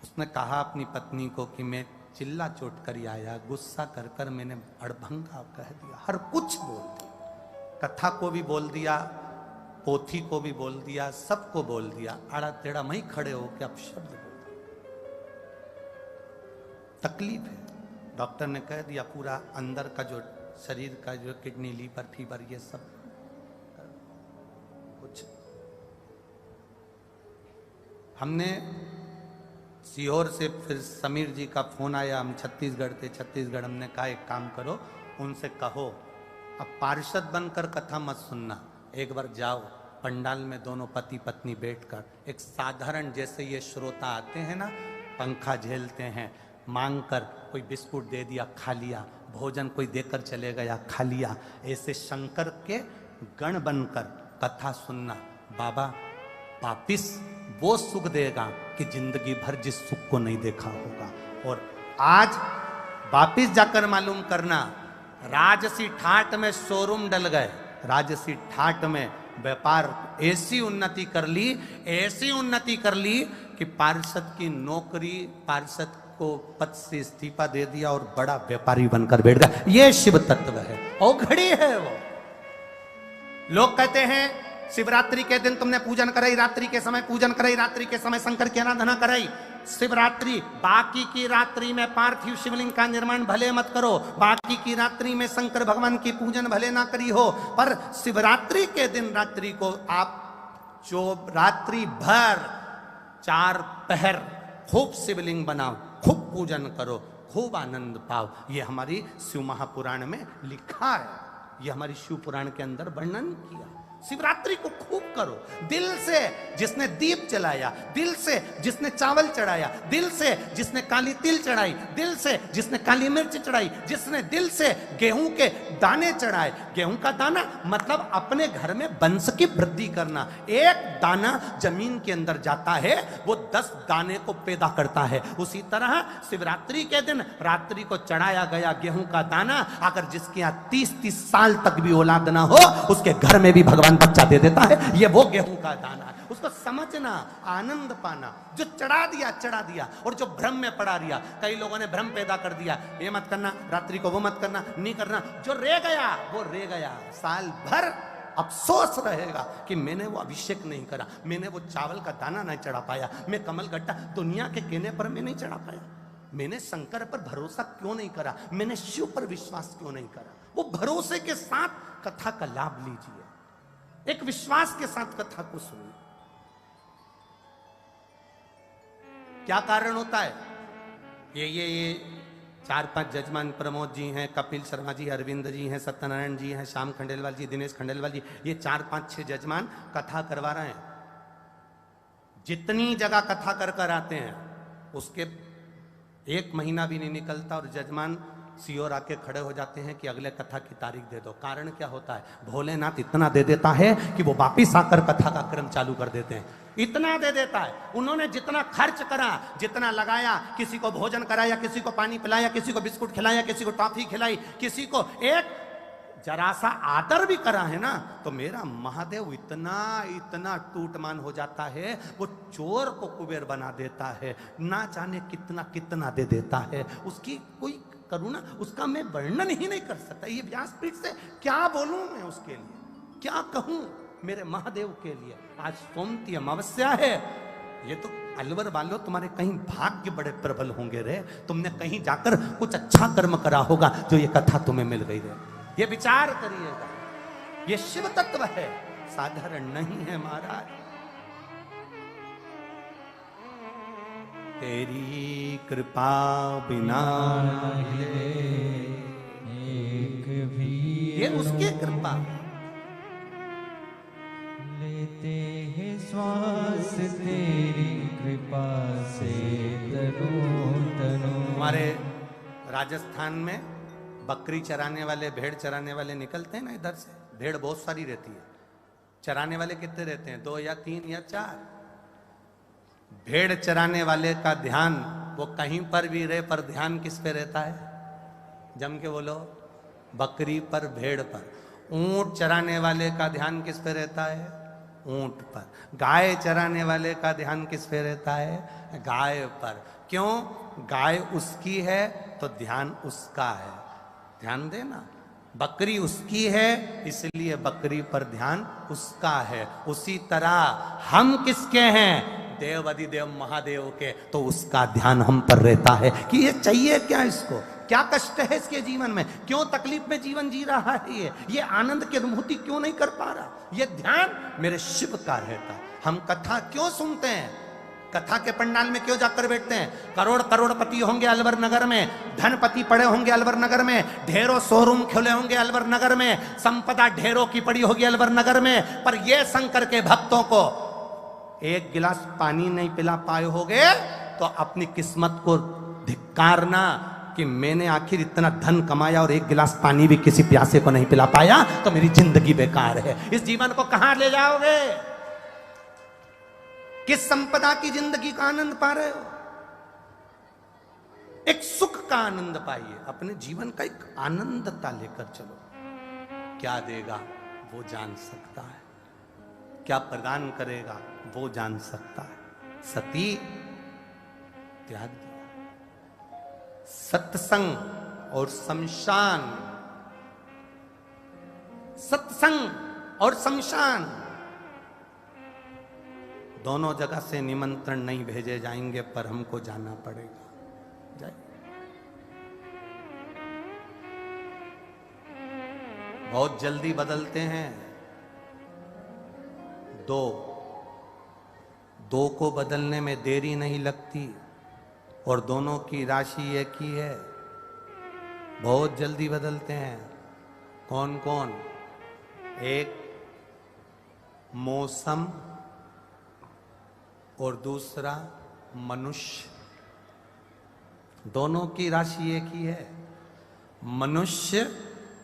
उसने कहा अपनी पत्नी को कि मैं चिल्ला चोट कर आया, गुस्सा कर कर मैंने अड़भंगा कह दिया, हर कुछ बोल दिया, कथा को भी बोल दिया, पोथी को भी बोल दिया, सबको बोल दिया, आड़ा टेढ़ा वहीं खड़े हो के अब शब्द बोल। तकलीफ है, डॉक्टर ने कह दिया पूरा अंदर का जो शरीर का जो किडनी, लीवर, फीवर, ये सब कुछ। हमने सीहोर से फिर समीर जी का फोन आया, हम छत्तीसगढ़ थे, छत्तीसगढ़ हमने कहा एक काम करो, उनसे कहो अब पार्षद बनकर कथा मत सुनना, एक बार जाओ पंडाल में दोनों पति पत्नी बैठकर एक साधारण, जैसे ये श्रोता आते हैं ना, पंखा झेलते हैं, मांग कर कोई बिस्कुट दे दिया खा लिया, भोजन कोई देकर चले गया खा लिया, ऐसे शंकर के गण बनकर कथा सुनना। बाबा वापिस वो सुख देगा कि जिंदगी भर जिस सुख को नहीं देखा होगा। और आज वापिस जाकर मालूम करना, राजसी ठाट में शोरूम डल गए, राजसी ठाट में व्यापार ऐसी उन्नति कर ली, ऐसी उन्नति कर ली कि पार्षद की नौकरी, पार्षद को पद से इस्तीफा दे दिया और बड़ा व्यापारी बनकर बैठ गया। ये शिव तत्व है, औघड़ी है वो। लोग कहते हैं शिवरात्रि के दिन तुमने पूजन कराई, रात्रि के समय पूजन कराई, रात्रि के समय शंकर की आराधना कराई। शिवरात्रि, बाकी की रात्रि में पार्थिव शिवलिंग का निर्माण भले मत करो, बाकी की रात्रि में शंकर भगवान की पूजन भले ना करी हो, पर शिवरात्रि के दिन रात्रि को आप जो रात्रि भर 4 पहर खूब शिवलिंग बनाओ, खूब पूजन करो, खूब आनंद पाओ। ये हमारी शिव महापुराण में लिखा है, ये हमारी शिव पुराण के अंदर वर्णन किया। शिवरात्रि को खूब करो, दिल से जिसने दीप जलाया, दिल से जिसने चावल चढ़ाया, दिल से जिसने काली तिल चढ़ाई, दिल से जिसने काली मिर्च चढ़ाई, जिसने दिल से गेहूं के दाने चढ़ाए। गेहूं का दाना मतलब अपने घर में वंश की वृद्धि करना। एक दाना जमीन के अंदर जाता है, वो 10 दाने को पैदा करता है। उसी तरह शिवरात्रि के दिन रात्रि को चढ़ाया गया गेहूं का दाना, अगर जिसके यहाँ 30-30 साल तक भी औलाद ना हो, उसके घर में भी भगवान बच्चा दे देता है। ये वो गेहूं का दाना है, उसको समझना, आनंद पाना। जो चढ़ा दिया और जो भ्रम में पड़ा दिया, कई लोगों ने भ्रम पैदा कर दिया, ये मत करना रात्रि को, वो मत करना, नहीं करना। जो रह गया वो रह गया, साल भर अफसोस रहेगा कि मैंने वो अभिषेक नहीं करा, मैंने वो चावल का दाना नहीं चढ़ा पाया, मैं कमल गट्टा दुनिया के कहने पर मैं नहीं चढ़ा पाया, मैंने शंकर पर भरोसा क्यों नहीं करा, मैंने शिव पर विश्वास क्यों नहीं करा। वो भरोसे के साथ कथा का लाभ लीजिए, एक विश्वास के साथ कथा को सुनिए। क्या कारण होता है? ये 4-5 जजमान, प्रमोद जी हैं, कपिल शर्मा जी, अरविंद जी हैं, सत्यनारायण जी हैं, श्याम खंडेलवाल जी, दिनेश खंडेलवाल जी, ये 4-5-6 जजमान कथा करवा रहे हैं। जितनी जगह कथा कर कर आते हैं, उसके 1 महीना भी नहीं निकलता और जजमान सीओर आके खड़े हो जाते हैं कि अगले कथा की तारीख दे दो। कारण क्या होता है? भोलेनाथ इतना दे देता है कि वो वापिस आकर कथा का क्रम चालू कर देते हैं। इतना दे देता है, उन्होंने जितना खर्च करा, जितना लगाया, किसी को भोजन कराया, किसी को पानी पिलाया, किसी को बिस्कुट खिलाया, किसी को टॉफी खिलाई, किसी को एक जरा सा आदर भी करा है ना, तो मेरा महादेव इतना टूटमान हो जाता है, वो चोर को कुबेर बना देता है, ना जाने कितना दे देता है। उसकी कोई करुणा, उसका मैं वर्णन ही नहीं कर सकता। ये व्यासपीठ से क्या बोलूं मैं उसके लिए, क्या कहूं मेरे महादेव के लिए। आज सोमती अमावस्या है, ये तो अलवर वालों तुम्हारे कहीं भाग्य बड़े प्रबल होंगे रे, तुमने कहीं जाकर कुछ अच्छा कर्म करा होगा जो ये कथा तुम्हें मिल गई रे। ये विचार करिएगा, ये शिव तत्व है, साधारण नहीं है महाराज। तेरी कृपा बिना एक भी ये उसकी कृपा। लेते हैं श्वास तेरी कृपा से तनो। हमारे राजस्थान में बकरी चराने वाले, भेड़ चराने वाले निकलते हैं ना इधर से, भेड़ बहुत सारी रहती है, चराने वाले कितने रहते हैं? 2 या 3 या 4। भेड़ चराने वाले का ध्यान, वो कहीं पर भी रहे, पर ध्यान किस पे रहता है? जम के बोलो, बकरी पर, भेड़ पर। ऊंट चराने वाले का ध्यान किस पे रहता है? ऊंट पर। गाय चराने वाले का ध्यान किस पे रहता है? गाय पर। क्यों? गाय उसकी है तो ध्यान उसका है। ध्यान देना, बकरी उसकी है इसलिए बकरी पर ध्यान उसका है। उसी तरह हम किसके हैं? देव अधिदेव महादेव के, तो उसका ध्यान हम पर रहता है कि ये चाहिए क्या, इसको क्या कष्ट है इसके जीवन में, क्यों तकलीफ में जीवन जी रहा है, ये आनंद की अनुभूति क्यों नहीं कर पा रहा, ये ध्यान मेरे शिव का रहता। हम कथा क्यों सुनते हैं, कथा के पंडाल में क्यों जाकर बैठते हैं? करोड़पति होंगे अलवर नगर में, धनपति पड़े होंगे अलवर नगर में, ढेरों शोरूम खुले होंगे अलवर नगर में, संपदा ढेरों की पड़ी होगी अलवर नगर में, पर ये शंकर के भक्तों को एक गिलास पानी नहीं पिला पाए होगे तो अपनी किस्मत को धिक्कारना कि मैंने आखिर इतना धन कमाया और एक गिलास पानी भी किसी प्यासे को नहीं पिला पाया तो मेरी जिंदगी बेकार है। इस जीवन को कहां ले जाओगे? किस संपदा की जिंदगी का आनंद पा रहे हो? एक सुख का आनंद पाइए, अपने जीवन का एक आनंदता लेकर चलो। क्या देगा वो जान सकता है, क्या प्रदान करेगा वो जान सकता है। सती त्याग दिया, सत्संग और शमशान, सत्संग और शमशान दोनों जगह से निमंत्रण नहीं भेजे जाएंगे, पर हमको जाना पड़ेगा। जाए बहुत जल्दी बदलते हैं। दो को बदलने में देरी नहीं लगती और दोनों की राशि एक ही है, बहुत जल्दी बदलते हैं। कौन कौन? एक मौसम और दूसरा मनुष्य, दोनों की राशि एक ही है। मनुष्य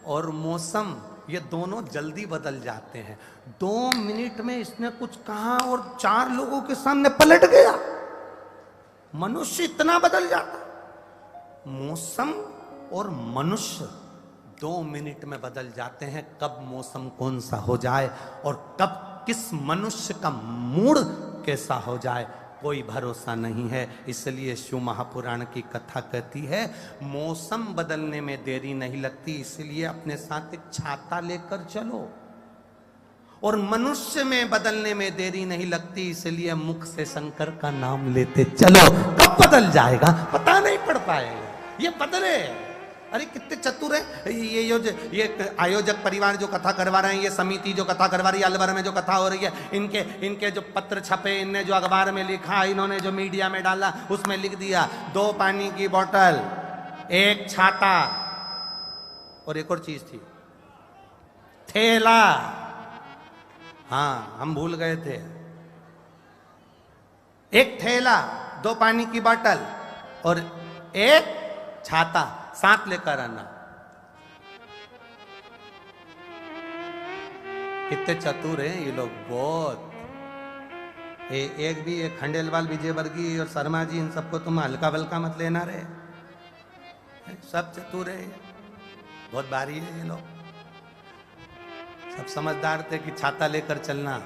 और मौसम ये दोनों जल्दी बदल जाते हैं। 2 मिनट में इसने कुछ कहा और 4 लोगों के सामने पलट गया। मनुष्य इतना बदल जाता, मौसम और मनुष्य 2 मिनट में बदल जाते हैं। कब मौसम कौन सा हो जाए और कब किस मनुष्य का मूड कैसा हो जाए कोई भरोसा नहीं है। इसलिए शिव महापुराण की कथा कहती है मौसम बदलने में देरी नहीं लगती, इसलिए अपने साथ एक छाता लेकर चलो। और मनुष्य में बदलने में देरी नहीं लगती, इसलिए मुख से शंकर का नाम लेते चलो। कब बदल जाएगा पता नहीं पड़ पाएगा, ये बदले। अरे कितने चतुर है ये आयोजक परिवार जो कथा करवा रहे हैं, ये समिति जो कथा करवा रही है, अलवर में जो कथा हो रही है, इनके जो पत्र छपे, इनने जो अखबार में लिखा, इन्होंने जो मीडिया में डाला, उसमें लिख दिया 2 पानी की बोतल, 1 छाता और एक और चीज थी, थैला। हाँ हम भूल गए थे। 1 थैला, 2 पानी की बोतल और 1 छाता साथ लेकर आना। कितने चतुर हैं ये लोग, बहुत। एक भी एक खंडेलवाल, विजयवर्गीय और शर्मा जी, इन सबको तुम हल्का बल्का मत लेना रे, सब चतुर है, बहुत भारी है ये लोग। सब समझदार थे कि छाता लेकर चलना,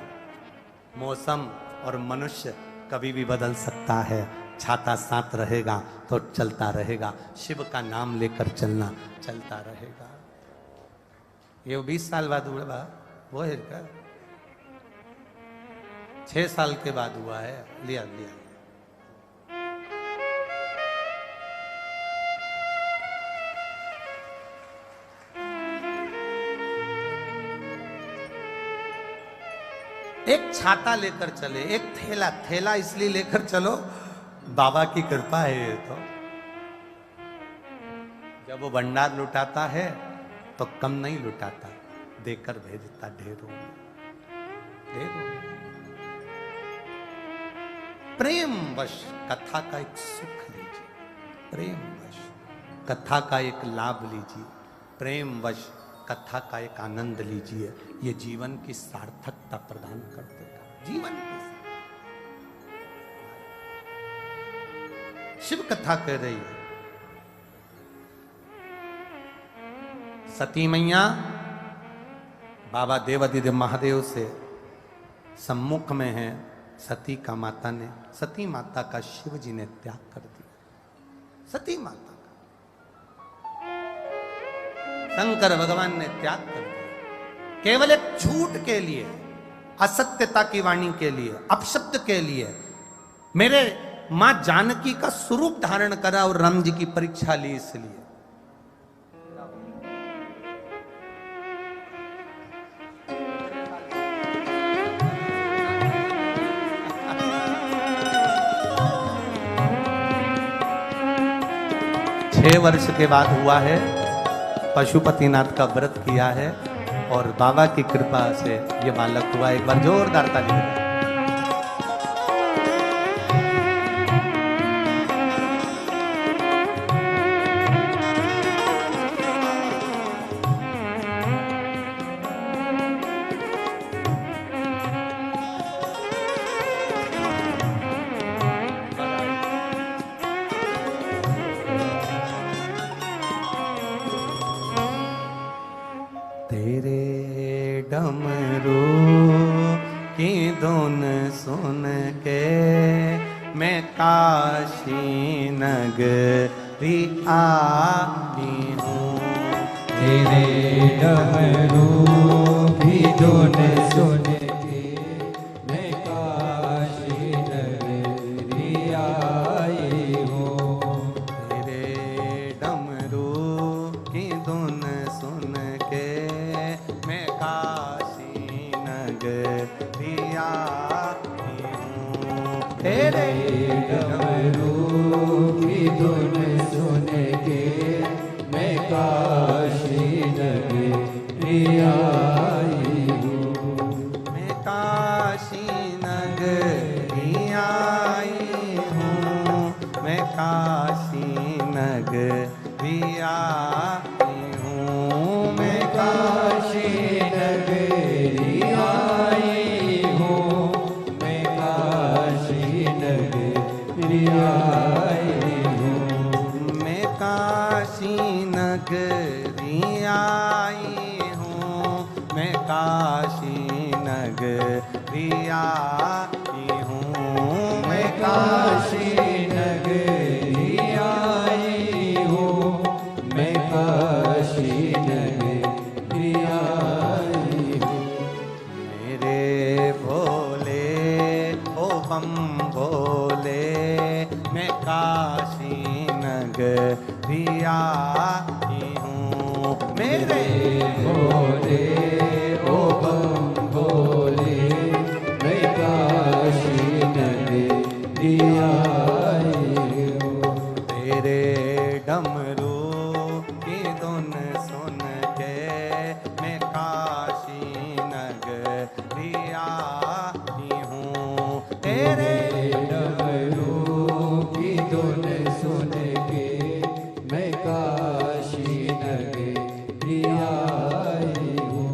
मौसम और मनुष्य कभी भी बदल सकता है, छाता साथ रहेगा तो चलता रहेगा। शिव का नाम लेकर चलना, चलता रहेगा। ये 20 साल बाद हुआ वो है क्या? 6 साल के बाद हुआ है। लिया एक छाता लेकर चले, एक थैला इसलिए लेकर चलो, बाबा की कृपा है ये तो। जब वो भंडार लुटाता है तो कम नहीं लुटाता, देकर भेजता ढेरों में। प्रेम वश कथा का एक सुख लीजिए, प्रेम वश कथा का एक लाभ लीजिए, प्रेम वश कथा का एक आनंद लीजिए। ये जीवन की सार्थकता प्रदान कर देगा। जीवन की शिव कथा कह रही है, सती मैया बाबा देवाधिदेव महादेव से सम्मुख में है। सती का माता ने, सती माता का शिव जी ने त्याग कर दिया। सती माता का शंकर भगवान ने त्याग कर दिया केवल एक झूठ के लिए, असत्यता की वाणी के लिए, अपशब्द के लिए। मेरे मां जानकी का स्वरूप धारण करा और राम जी की परीक्षा ली इसलिए। 6 वर्ष के बाद हुआ है, पशुपतिनाथ का व्रत किया है और बाबा की कृपा से ये बालक हुआ। एक बार जोरदार ताली बजाएं। तेरे डमरू की धुन सुन के मैं काशी नगरी आई हूँ। तेरे डमरू की धुन सुन के मैं काशी नगरी आई हूँ। तेरे डमरू की धुन सुन के मैं काशी नगरी आई हूँ। तेरे डमरू की धुन सुन के मैं काशी नगरी आई हूँ। मैं काशी नगरी आई हूँ। मैं काशी नगरी आई हूँ। मैं काशी नगरी आई हूँ। मैं काशी नगरी आई हूँ। मैं काशी नगरी आई हूँ। मैं काशी नगरी आई हूँ। मैं काशी नगरी आई हूँ। मैं काशी नगरी आई हूँ। मेरे भोले ओ बम भोले मैं काशी नगरी आई हूँ। मेरे भोले ओ बम भोले मैं काशी नगरी आई हूँ। तेरे डमरू की धुन सुन के मैं काशी नगरी आई हूँ। तेरे डमरू की धुन सुन के मैं काशी नगरी आई हूँ।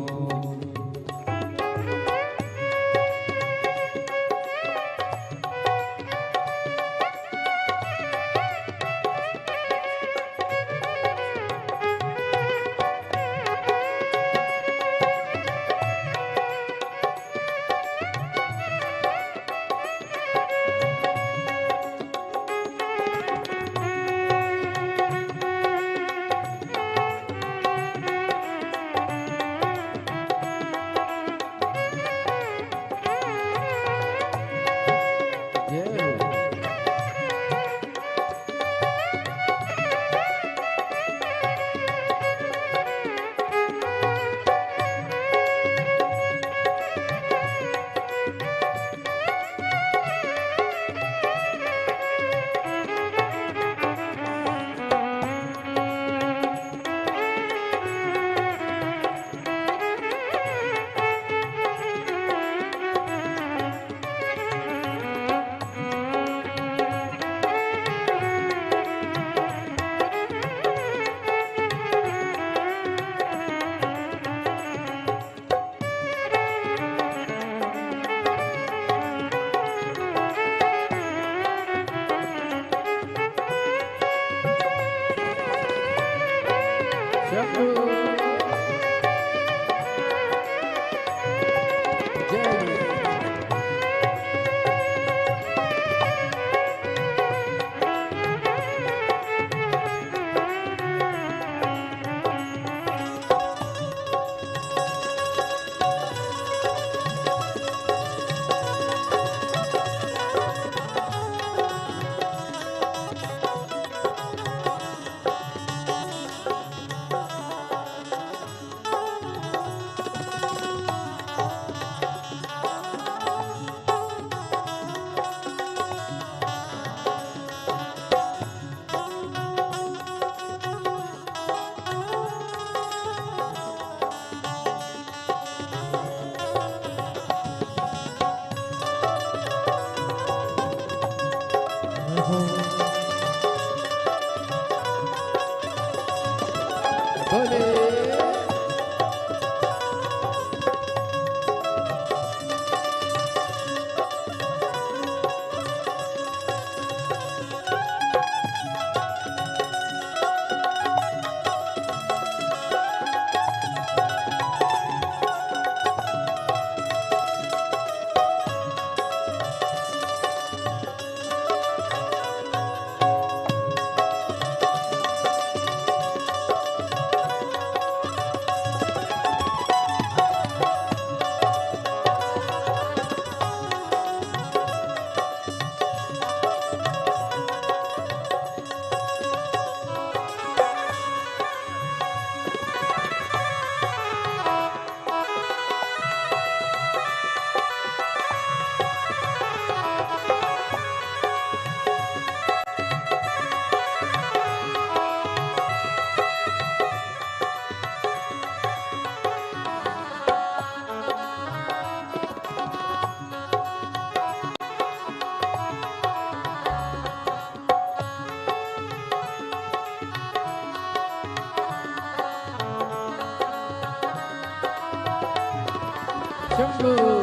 शंभू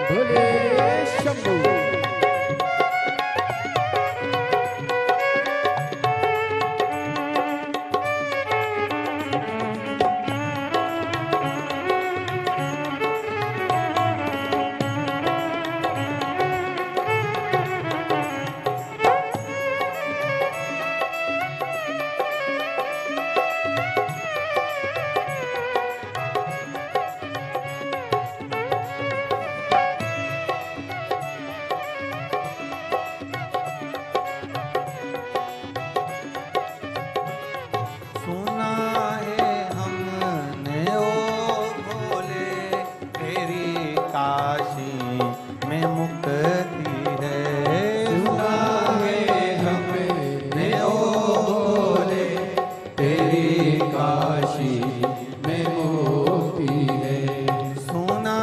भोले शंभू। सुना है हमने ओ भोले तेरी काशी में मुक्ति है। सुना है हमने ओ भोले तेरी काशी में मुक्ति है। सुना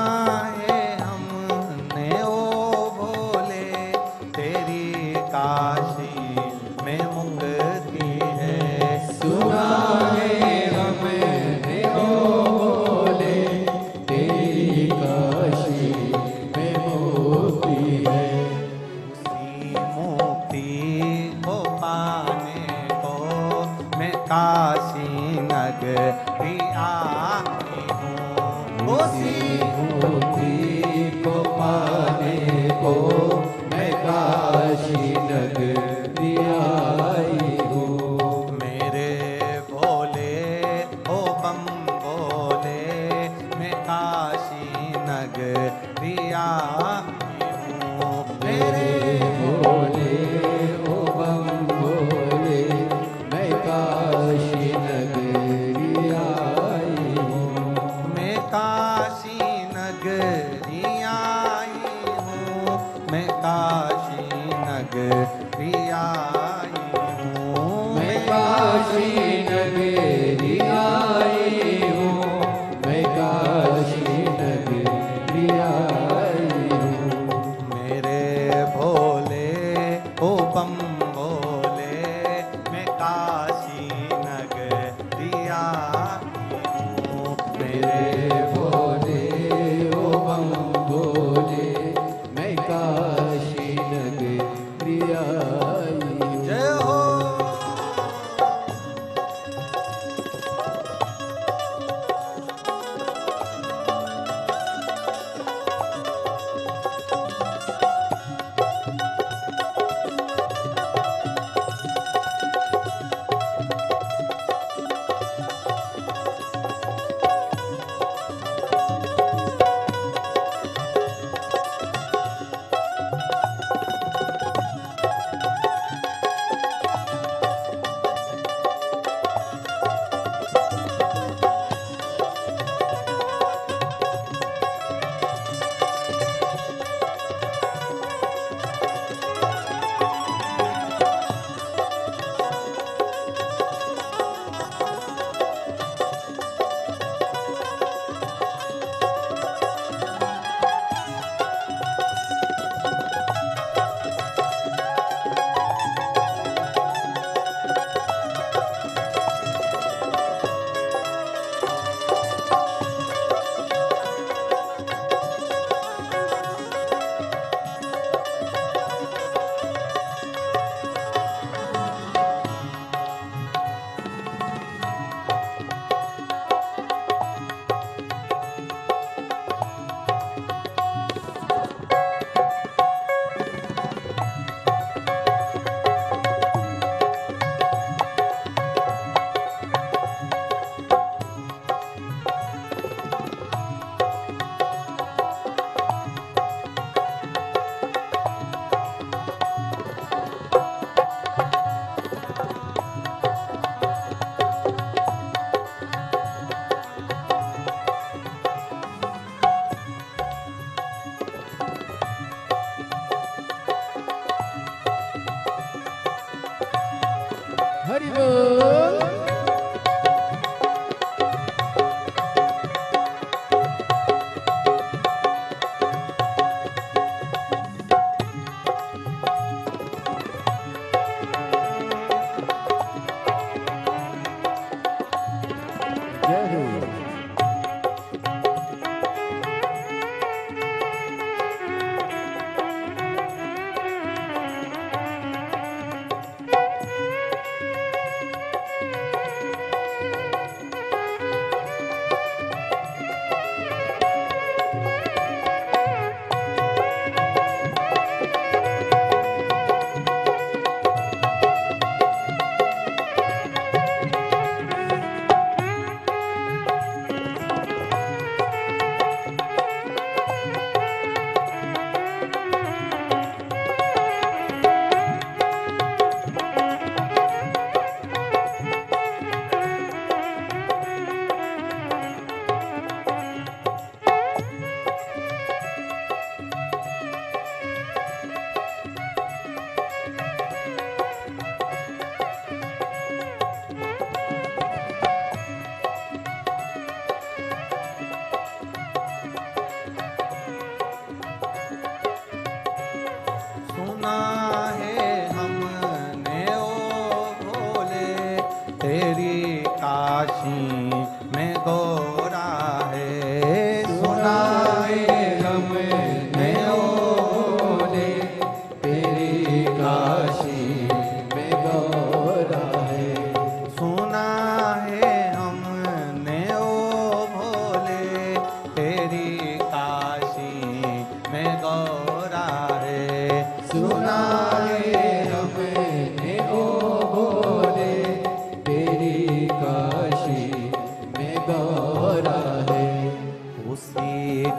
है हमने ओ भोले तेरी काशी में मुक्ति है। सुना है हमने ओ भोले तेरी काशी में मुक्ति है। उसी मुक्ति को पाने को मैं काशी नगरी आई हूँ। उसी मुक्ति को पाने को मैं काशी नगरी आई हूँ। मेरे भोले ओ बम भोले मैं काशी नगरी आई हूँ। मेरे भोले ओ बम भोले मैं काशी नगरी आई हूँ। मैं काशी नगरी आई हूँ। मैं काशी नगरी आई हूँ। मैं काशी नगरी आई हूँ। मैं काशी नगरी आई हूँ। मेरे भोले ओ बम भोले मैं काशी नगरी आई हूँ। मेरे भोले ओ बम भोले मैं काशी नगरी आई हूँ। जय हो। हरि बोल। जय हो।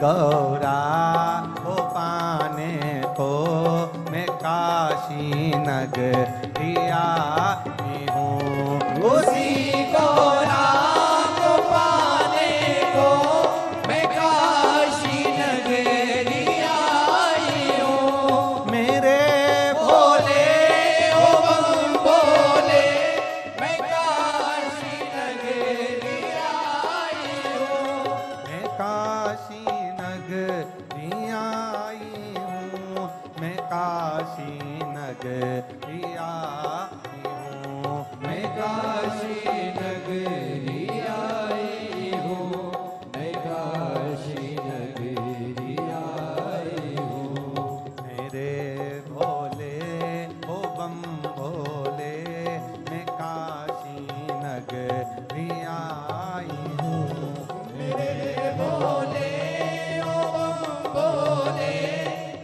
गौरा को पाने को मैं काशी नगरिया हूँ। उसी गौरा को पाने को मैं काशी नगरी आई हूँ। मेरे बोले ओ बम बोले मैं काशी नगरी आई हूँ। मैं काशी नगरी आई हूँ। मैं काशी नगरी आई हूँ। मैं काशी नगरी आई हूँ। मैं काशी नगरी आई हूँ। मेरे भोले ओ बम भोले मैं काशी नगरी आई हूँ। मेरे बोले ओ बम बोले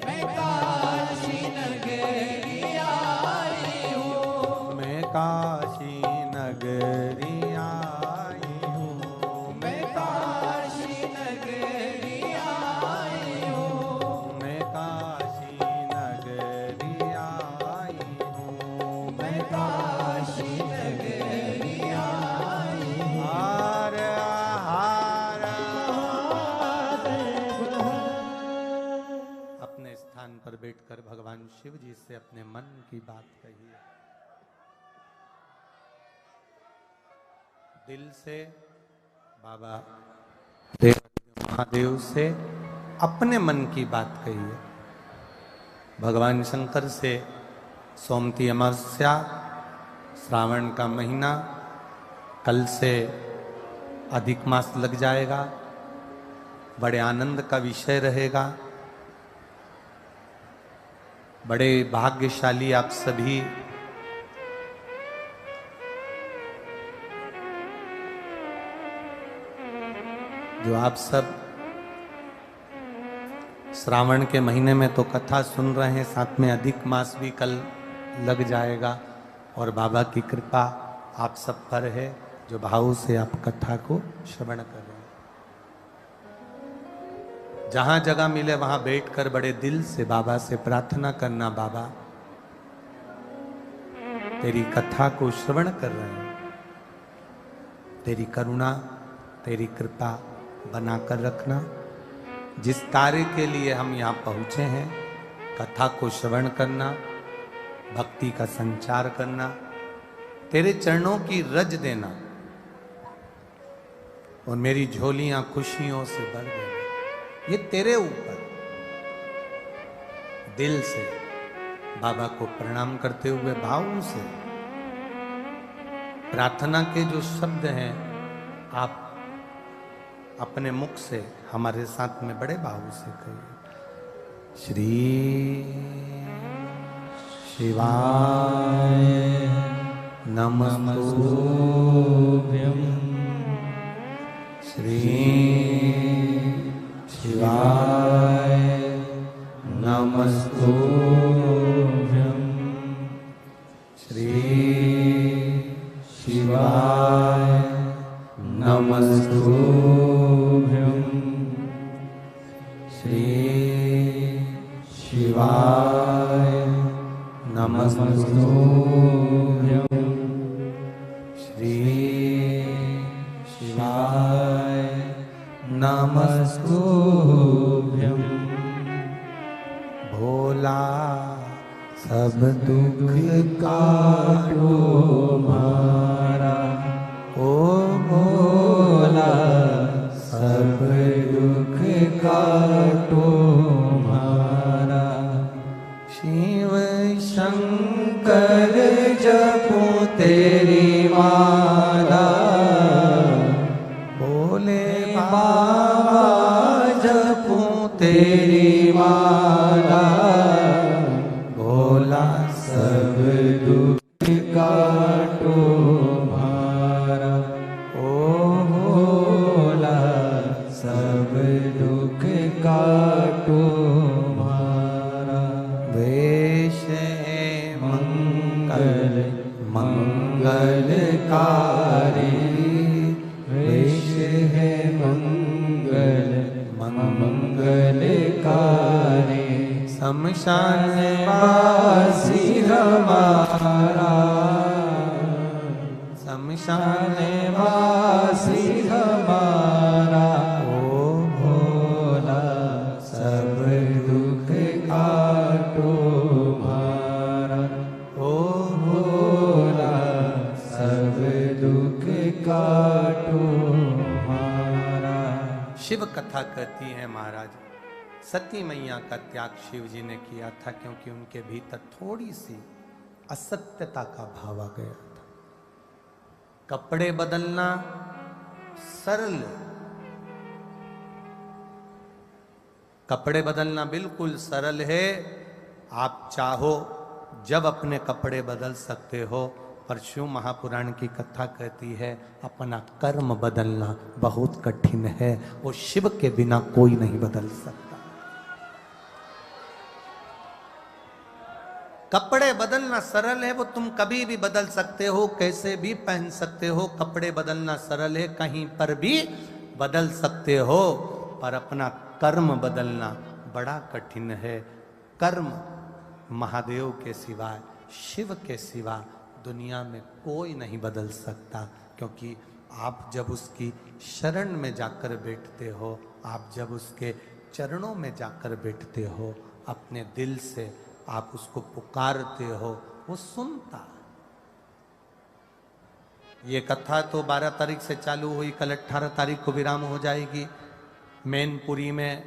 मैं काशी नगरी आई हूँ। मैं काशी नगरी आई हूँ। मैं काशी नगरी आई हूँ। मैं काशी नगरी आई हूँ। मैं काशी नगरी आई हूँ। हार हार अपने स्थान पर बैठकर भगवान शिव जी से अपने मन की बात कहिए। दिल से बाबा देव महादेव से अपने मन की बात कहिए। भगवान शंकर से सोमती अमावस्या, श्रावण का महीना, कल से अधिक मास लग जाएगा, बड़े आनंद का विषय रहेगा। बड़े भाग्यशाली आप सभी जो आप सब श्रावण के महीने में तो कथा सुन रहे हैं, साथ में अधिक मास भी कल लग जाएगा और बाबा की कृपा आप सब पर है जो भाव से आप कथा को श्रवण कर रहे हैं। जहां जगह मिले वहां बैठकर बड़े दिल से बाबा से प्रार्थना करना, बाबा तेरी कथा को श्रवण कर रहे हैं, तेरी करुणा तेरी कृपा बनाकर रखना। जिस कार्य के लिए हम यहाँ पहुँचे हैं, कथा को श्रवण करना, भक्ति का संचार करना, तेरे चरणों की रज देना और मेरी झोलियां खुशियों से भर देना, ये तेरे ऊपर। दिल से बाबा को प्रणाम करते हुए भाव से प्रार्थना के जो शब्द हैं आप अपने मुख से हमारे साथ में बड़े भाव से कहिए। श्री शिवाय नमस्तुभ्यं। श्री शिवाय नमस्तुभ्यं। श्री शिवाय नमस्तुभ्यं। श्री शिवाय नमस्तुभ्यं। श्री शिवाय नमस्तुभ्यं। भोला सब दुख काटो मारा, ओ भोला सब दुख काटो मारा। शिव शंकर जपो तेरी माला, भोले बाबा जपो तेरी माला। भोला सब दुख काटो मारा, ओ भोला सब दुख काटो मारा। वेश है मंगल मंगलकारी, वेश है मंगल मंगल शमशान वासी हमारा, शमशान वासी हमारा, ओ भोला सब दुख काटो मारा, ओ भोला सब दुख काटो मारा। शिव कथा कहती है महाराज, सती मैया का त्याग शिव जी ने किया था क्योंकि उनके भीतर थोड़ी सी असत्यता का भाव आ गया था। कपड़े बदलना सरल, कपड़े बदलना बिल्कुल सरल है। आप चाहो जब अपने कपड़े बदल सकते हो, पर शिव महापुराण की कथा कहती है अपना कर्म बदलना बहुत कठिन है। वो शिव के बिना कोई नहीं बदल सकता। कपड़े बदलना सरल है, वो तुम कभी भी बदल सकते हो, कैसे भी पहन सकते हो। कपड़े बदलना सरल है, कहीं पर भी बदल सकते हो, पर अपना कर्म बदलना बड़ा कठिन है। कर्म महादेव के सिवाय, शिव के सिवा दुनिया में कोई नहीं बदल सकता। क्योंकि आप जब उसकी शरण में जाकर बैठते हो, आप जब उसके चरणों में जाकर बैठते हो, अपने दिल से आप उसको पुकारते हो, वो सुनता। ये कथा तो 12 तारीख से चालू हुई, कल 18 तारीख को विराम हो जाएगी। मैनपुरी में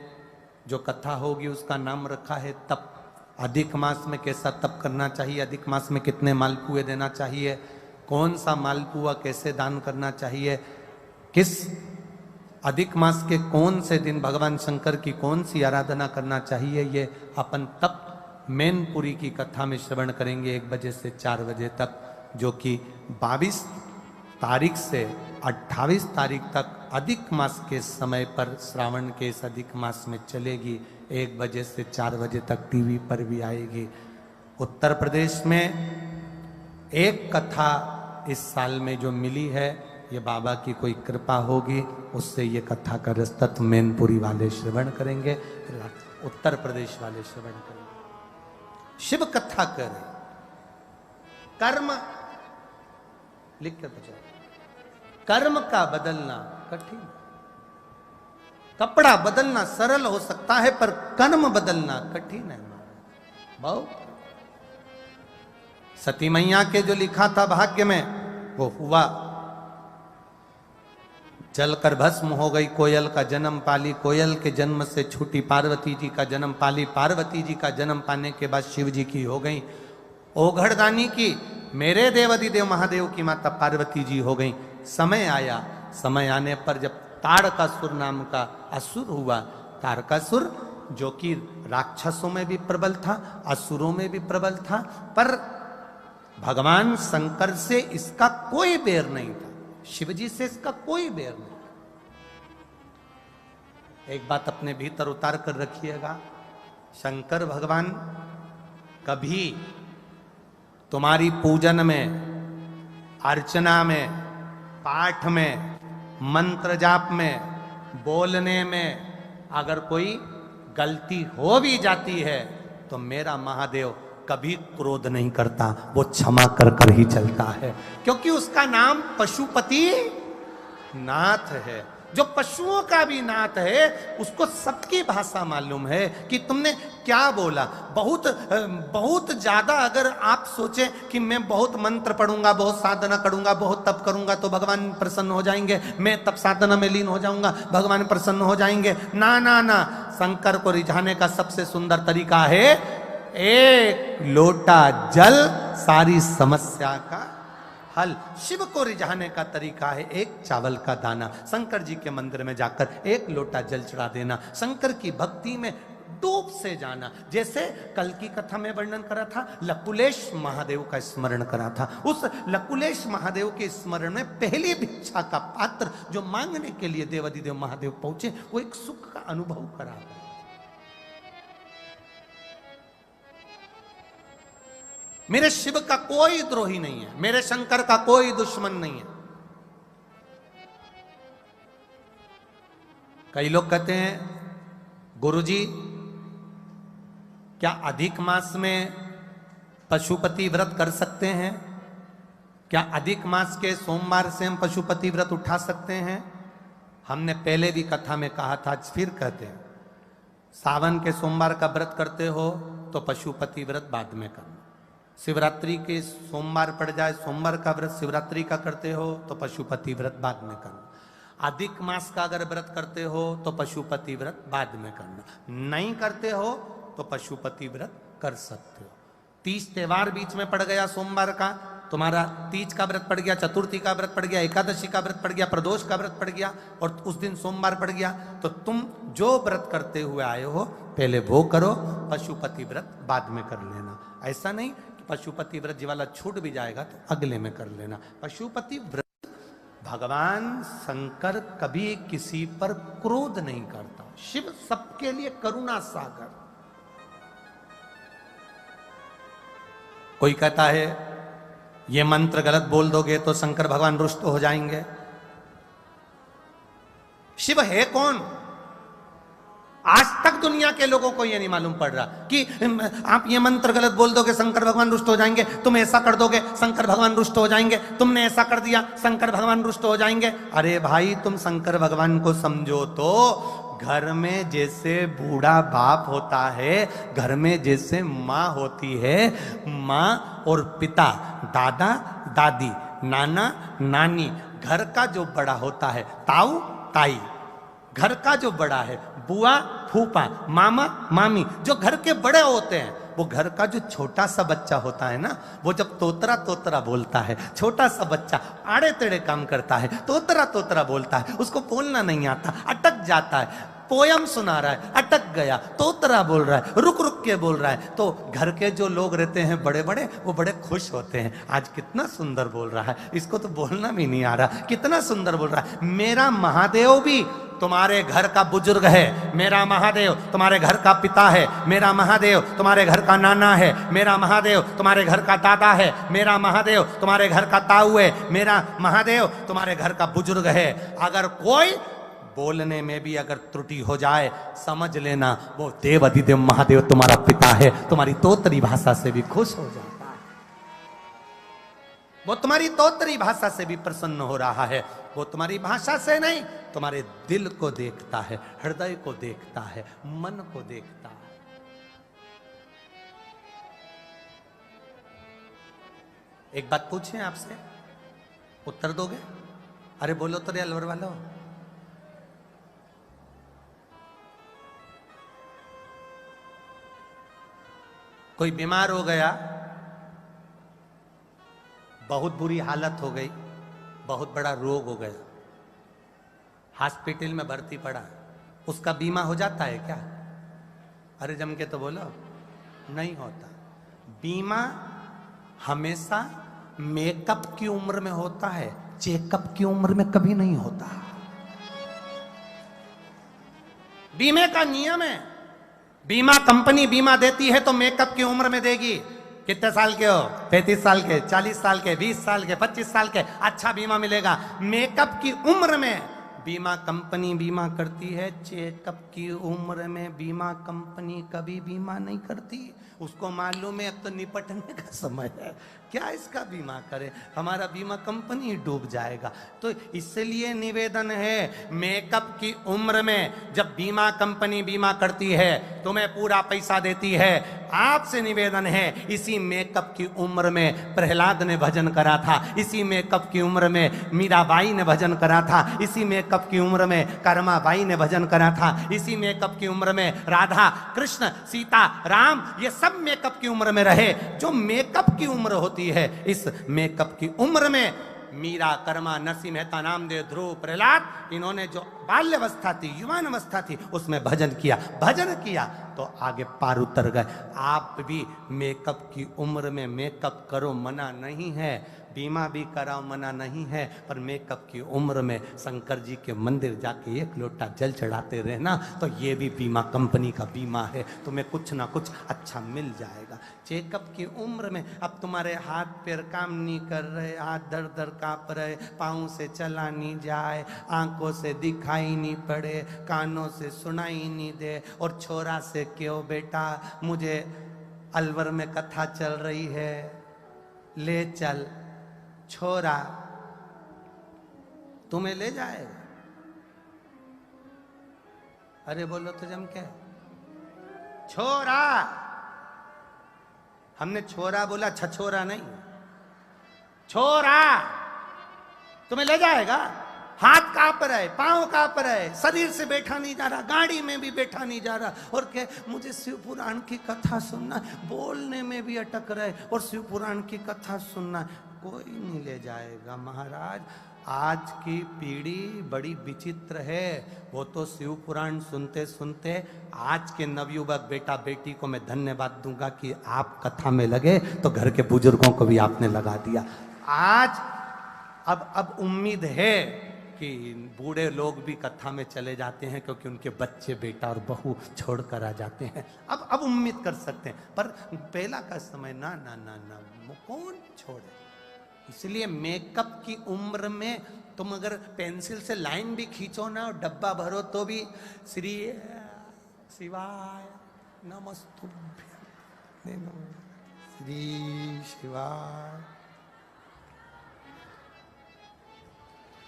जो कथा होगी उसका नाम रखा है तप। अधिक मास में कैसा तप करना चाहिए, अधिक मास में कितने मालपुए देना चाहिए, कौन सा मालपुआ कैसे दान करना चाहिए, किस अधिक मास के कौन से दिन भगवान शंकर की कौन सी आराधना करना चाहिए, ये अपन तप मैनपुरी की कथा में श्रवण करेंगे 1 बजे से 4 बजे तक, जो कि 22 तारीख से 28 तारीख तक अधिक मास के समय पर, श्रावण के इस अधिक मास में चलेगी। 1 बजे से 4 बजे तक टीवी पर भी आएगी। उत्तर प्रदेश में एक कथा इस साल में जो मिली है, ये बाबा की कोई कृपा होगी, उससे ये कथा का रस्तत्व मैनपुरी वाले श्रवण करेंगे, उत्तर प्रदेश वाले श्रवण करेंगे। शिव कथा करें, कर्म लिख कर बचा, कर्म का बदलना कठिन, कपड़ा बदलना सरल हो सकता है, पर कर्म बदलना कठिन है बहुत। सती मैया के जो लिखा था भाग्य में वो हुआ, जलकर भस्म हो गई, कोयल का जन्म पाली, कोयल के जन्म से छूटी पार्वती जी का जन्म पाली, पार्वती जी का जन्म पाने के बाद शिव जी की हो गई, ओघड़दानी की मेरे देवाधिदेव महादेव की माता पार्वती जी हो गई। समय आया, समय आने पर जब ताड़कासुर नाम का असुर हुआ, ताड़कासुर जो कि राक्षसों में भी प्रबल था, असुरों में भी प्रबल था, पर भगवान शंकर से इसका कोई बैर नहीं था, शिव जी से इसका कोई बैर नहीं। एक बात अपने भीतर उतार कर रखिएगा, शंकर भगवान कभी तुम्हारी पूजन में, अर्चना में, पाठ में, मंत्र जाप में, बोलने में अगर कोई गलती हो भी जाती है तो मेरा महादेव कभी क्रोध नहीं करता, वो क्षमा कर कर ही चलता है, क्योंकि उसका नाम पशुपति नाथ है। जो पशुओं का भी नाथ है, उसको सबकी भाषा मालूम है कि तुमने क्या बोला। बहुत ज्यादा अगर आप सोचें कि मैं बहुत मंत्र पढ़ूंगा, बहुत साधना करूंगा, बहुत तप करूंगा तो भगवान प्रसन्न हो जाएंगे, मैं तप साधना में लीन हो जाऊंगा, भगवान प्रसन्न हो जाएंगे, ना ना ना। शंकर को रिझाने का सबसे सुंदर तरीका है एक लोटा जल सारी समस्या का हल। शिव को रिझाने का तरीका है एक चावल का दाना, शंकर जी के मंदिर में जाकर एक लोटा जल चढ़ा देना, शंकर की भक्ति में डूब से जाना। जैसे कल की कथा में वर्णन करा था, लकुलेश महादेव का स्मरण करा था, उस लकुलेश महादेव के स्मरण में पहली भिक्षा का पात्र जो मांगने के लिए देवाधिदेव महादेव पहुंचे, वो एक सुख का अनुभव करा। मेरे शिव का कोई द्रोही नहीं है, मेरे शंकर का कोई दुश्मन नहीं है। कई लोग कहते हैं गुरुजी क्या अधिक मास में पशुपति व्रत कर सकते हैं? क्या अधिक मास के सोमवार से हम पशुपति व्रत उठा सकते हैं? हमने पहले भी कथा में कहा था, आज फिर कहते हैं, सावन के सोमवार का व्रत करते हो तो पशुपति व्रत बाद में करना। शिवरात्रि के सोमवार पड़ जाए, सोमवार का व्रत शिवरात्रि का करते हो तो पशुपति व्रत बाद में करना। अधिक मास का अगर व्रत करते हो तो पशुपति व्रत बाद में करना। नहीं करते हो तो पशुपति व्रत कर सकते हो। 30 त्योहार बीच में पड़ गया, सोमवार का तुम्हारा तीज का व्रत पड़ गया, चतुर्थी का व्रत पड़ गया, एकादशी का व्रत पड़ गया, प्रदोष का व्रत पड़ गया और उस दिन सोमवार पड़ गया, तो तुम जो व्रत करते हुए आए हो पहले वो करो, पशुपति व्रत बाद में कर लेना। ऐसा नहीं कि पशुपति व्रत जी वाला छूट भी जाएगा तो अगले में कर लेना। पशुपति व्रत, भगवान शंकर कभी किसी पर क्रोध नहीं करता। शिव सबके लिए करुणा सागर। कोई कहता है ये मंत्र गलत बोल दोगे तो शंकर भगवान रुष्ट हो जाएंगे। शिव है कौन? आज तक दुनिया के लोगों को यह नहीं मालूम पड़ रहा कि आप ये मंत्र गलत बोल दोगे शंकर भगवान रुष्ट हो जाएंगे, तुम ऐसा कर दोगे शंकर भगवान रुष्ट हो जाएंगे, तुमने ऐसा कर दिया शंकर भगवान रुष्ट हो जाएंगे। अरे भाई, तुम शंकर भगवान को समझो तो घर में जैसे बूढ़ा बाप होता है, घर में जैसे माँ होती है, माँ और पिता, दादा दादी, नाना नानी, घर का जो बड़ा होता है, ताऊ ताई, घर का जो बड़ा है, बुआ फूफा, मामा मामी, जो घर के बड़े होते हैं, वो घर का जो छोटा सा बच्चा होता है ना, वो जब तोतरा तोतरा बोलता है, छोटा सा बच्चा आड़े टेढ़े काम करता है, तोतरा तोतरा बोलता है, उसको बोलना नहीं आता, अटक जाता है, पोयम सुना रहा है, अटक गया, तोतरा बोल रहा है, रुक रुक के बोल रहा है, तो घर के जो लोग रहते हैं बड़े बड़े, वो बड़े खुश होते हैं। आज कितना सुंदर बोल रहा है, इसको तो बोलना भी नहीं आ रहा, कितना सुंदर बोल रहा है। मेरा महादेव भी तुम्हारे घर का बुजुर्ग है, मेरा महादेव तुम्हारे घर का पिता है, मेरा महादेव तुम्हारे घर का नाना है, मेरा महादेव तुम्हारे घर का दादा है, मेरा महादेव तुम्हारे घर का ताऊ है, मेरा महादेव तुम्हारे घर का बुजुर्ग है। अगर कोई बोलने में भी अगर त्रुटि हो जाए, समझ लेना वो देव अधिदेव महादेव तुम्हारा पिता है, तुम्हारी तोतरी भाषा से भी खुश हो जाता है, वो तुम्हारी तोतरी भाषा से भी प्रसन्न हो रहा है। वो तुम्हारी भाषा से नहीं, तुम्हारे दिल को देखता है, हृदय को देखता है, मन को देखता है। एक बात पूछें आपसे, उत्तर दोगे? अरे बोलो तो रे अलवर वालों। कोई बीमार हो गया, बहुत बुरी हालत हो गई, बहुत बड़ा रोग हो गया, हॉस्पिटल में भर्ती पड़ा, उसका बीमा हो जाता है क्या? अरे जम के तो बोलो, नहीं होता। बीमा हमेशा मेकअप की उम्र में होता है, चेकअप की उम्र में कभी नहीं होता। बीमे का नियम है, बीमा कंपनी बीमा देती है तो मेकअप की उम्र में देगी। कितने साल के हो? 35 साल के, 40 साल के, 20 साल के, 25 साल के, अच्छा बीमा मिलेगा। मेकअप की उम्र में बीमा कंपनी बीमा करती है, चेकअप की उम्र में बीमा कंपनी कभी बीमा नहीं करती। उसको मालूम है अब तो निपटने का समय है, क्या इसका बीमा करे, हमारा बीमा कंपनी डूब जाएगा। तो इसलिए निवेदन है, मेकअप की उम्र में जब बीमा कंपनी बीमा करती है, तुम्हें पूरा पैसा देती है, आपसे निवेदन है, इसी मेकअप की उम्र में प्रहलाद ने भजन करा था, इसी मेकअप की उम्र में मीराबाई ने भजन करा था, इसी मेकअप की उम्र में कर्माबाई ने भजन करा था, इसी मेकअप की उम्र में राधा कृष्ण सीता राम ये सब मेकअप की उम्र में रहे। जो मेकअप की उम्र होती है, इस मेकअप की उम्र में मीरा, कर्मा, नरसिंह मेहता, नामदेव, ध्रुव, प्रहलाद, इन्होंने जो बाल्यावस्था थी, युवान अवस्था थी, उसमें भजन किया तो आगे पार उतर गए। आप भी मेकअप की उम्र में मेकअप करो, मना नहीं है, बीमा भी कराओ मना नहीं है, पर मेकअप की उम्र में शंकर जी के मंदिर जाके 1 लोटा जल चढ़ाते रहना, तो ये भी बीमा कंपनी का बीमा है, तुम्हें कुछ ना कुछ अच्छा मिल जाएगा। चेकअप की उम्र में अब तुम्हारे हाथ पैर काम नहीं कर रहे, हाथ दर्द दर्द काँप रहे, पाँव से चला नहीं जाए, आंखों से दिखाई नहीं पड़े, कानों से सुनाई नहीं दे, और छोरा से क्यों बेटा, मुझे अलवर में कथा चल रही है, ले चल, छोरा तुम्हें ले जाएगा। अरे बोलो तो जम क्या, छोरा, हमने छोरा बोला, छछोरा नहीं, छोरा तुम्हें ले जाएगा। हाथ कांप रहे, पांव कांप रहे, शरीर से बैठा नहीं जा रहा, गाड़ी में भी बैठा नहीं जा रहा, और क्या, मुझे शिव पुराण की कथा सुनना, बोलने में भी अटक रहे और शिव पुराण की कथा सुनना, कोई नहीं ले जाएगा महाराज। आज की पीढ़ी बड़ी विचित्र है, वो तो शिव पुराण सुनते सुनते, आज के नवयुवक बेटा बेटी को मैं धन्यवाद दूंगा कि आप कथा में लगे, तो घर के बुजुर्गों को भी आपने लगा दिया। आज अब उम्मीद है कि बूढ़े लोग भी कथा में चले जाते हैं, क्योंकि उनके बच्चे बेटा और बहू छोड़ कर आ जाते हैं, अब उम्मीद कर सकते हैं, पर पहला का समय ना ना ना ना, कौन छोड़े। इसलिए मेकअप की उम्र में तुम अगर पेंसिल से लाइन भी खींचो ना और डब्बा भरो तो भी श्री शिवाय नमस्तुभ्यं, श्री शिवाय,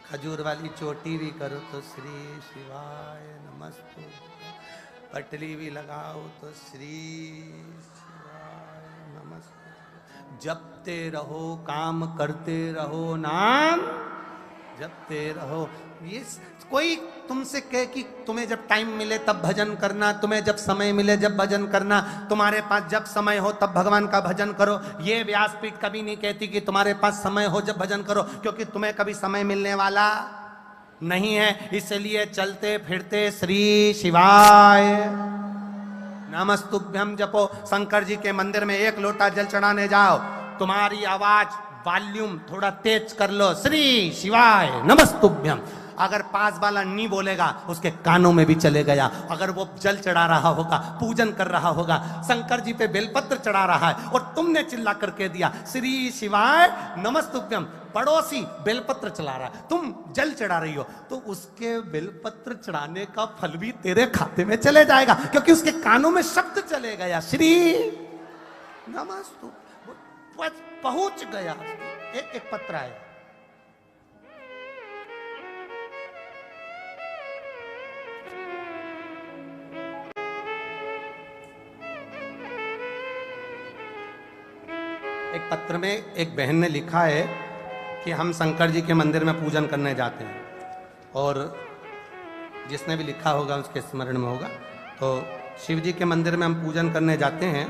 खजूर वाली चोटी भी करो तो श्री शिवाय नमस्तुभ्यं, पटली भी लगाओ तो श्री शिवाय नमस्तुभ्यं, जपते रहो, काम करते रहो, नाम जपते रहो। ये कोई तुमसे कहे कि तुम्हें जब टाइम मिले तब भजन करना, तुम्हें जब समय मिले जब भजन करना, तुम्हारे पास जब समय हो तब भगवान का भजन करो, ये व्यासपीठ कभी नहीं कहती कि तुम्हारे पास समय हो जब भजन करो, क्योंकि तुम्हें कभी समय मिलने वाला नहीं है। इसलिए चलते फिरते श्री शिवाय नमस्तुभ्यं जपो। शंकर जी के मंदिर में 1 लोटा जल चढ़ाने जाओ, तुम्हारी आवाज वॉल्यूम थोड़ा तेज कर लो, श्री शिवाय नमस्तुभ्यं। अगर पास वाला नहीं बोलेगा, उसके कानों में भी चले गया। अगर वो जल चढ़ा रहा होगा, पूजन कर रहा होगा, शंकर जी पे बेलपत्र चढ़ा रहा है, और तुमने चिल्ला करके दिया श्री शिवाय नमस्तुभ्यं, पड़ोसी बेलपत्र चला रहा है, तुम जल चढ़ा रही हो, तो उसके बेलपत्र चढ़ाने का फल भी तेरे खाते में चले जाएगा, क्योंकि उसके कानों में शब्द चले गया, श्री नमस्तुभ्यं पहुंच गया। एक पत्र आया, एक पत्र में एक बहन ने लिखा है कि हम शंकर जी के मंदिर में पूजन करने जाते हैं, और जिसने भी लिखा होगा उसके स्मरण में होगा, तो शिव जी के मंदिर में हम पूजन करने जाते हैं,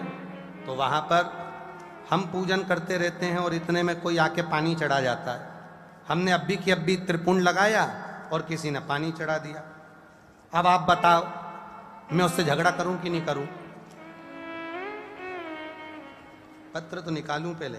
तो वहाँ पर हम पूजन करते रहते हैं, और इतने में कोई आके पानी चढ़ा जाता है। हमने अभी की अभी त्रिपुंड लगाया और किसी ने पानी चढ़ा दिया। अब आप बताओ, मैं उससे झगड़ा करूं कि नहीं करूं? पत्र तो निकालूं पहले।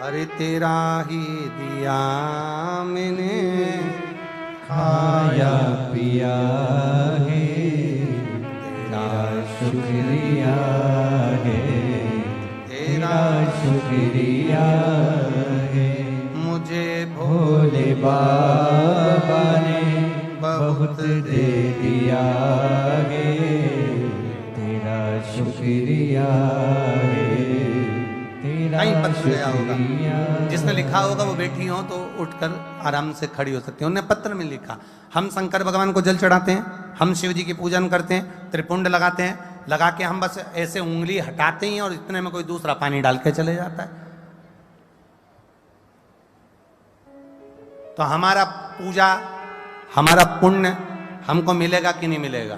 अरे तेरा ही दिया मैंने, खाया पिया है, तेरा शुक्रिया है, तेरा शुक्रिया है। मुझे भोले बाबा ने बहुत दे दिया है, तेरा शुक्रिया है, कहीं पत्र गया होगा, जिसने लिखा होगा वो बैठी हो तो उठकर आराम से खड़ी हो सकती है। उन्होंने पत्र में लिखा, हम शंकर भगवान को जल चढ़ाते हैं, हम शिव जी की पूजन करते हैं, त्रिपुंड लगाते हैं, लगा के हम बस ऐसे उंगली हटाते ही और इतने में कोई दूसरा पानी डाल के चले जाता है। तो हमारा पूजा, हमारा पुण्य हमको मिलेगा कि नहीं मिलेगा?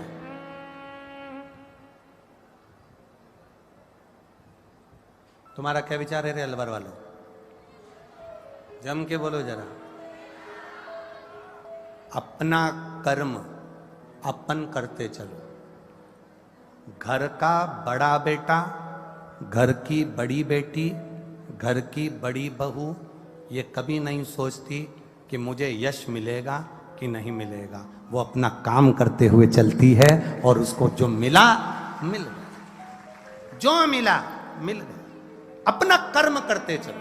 तुम्हारा क्या विचार है रे अलवर वालों? जम के बोलो जरा। अपना कर्म अपन करते चलो। घर का बड़ा बेटा, घर की बड़ी बेटी, घर की बड़ी बहू ये कभी नहीं सोचती कि मुझे यश मिलेगा कि नहीं मिलेगा। वो अपना काम करते हुए चलती है और उसको जो मिला मिल गया, जो मिला मिल गया। अपना कर्म करते चलो।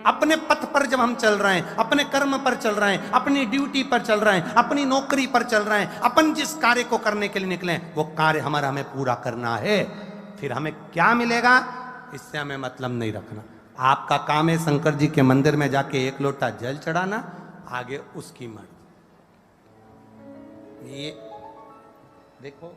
अपने पथ पर जब हम चल रहे हैं, अपने कर्म पर चल रहे हैं, अपनी ड्यूटी पर चल रहे हैं, अपनी नौकरी पर चल रहे हैं, अपन जिस कार्य को करने के लिए निकले हैं वो कार्य हमारा हमें पूरा करना है। फिर हमें क्या मिलेगा इससे हमें मतलब नहीं रखना। आपका काम है शंकर जी के मंदिर में जाके एक लोटा जल चढ़ाना, आगे उसकी मर्जी। ये देखो,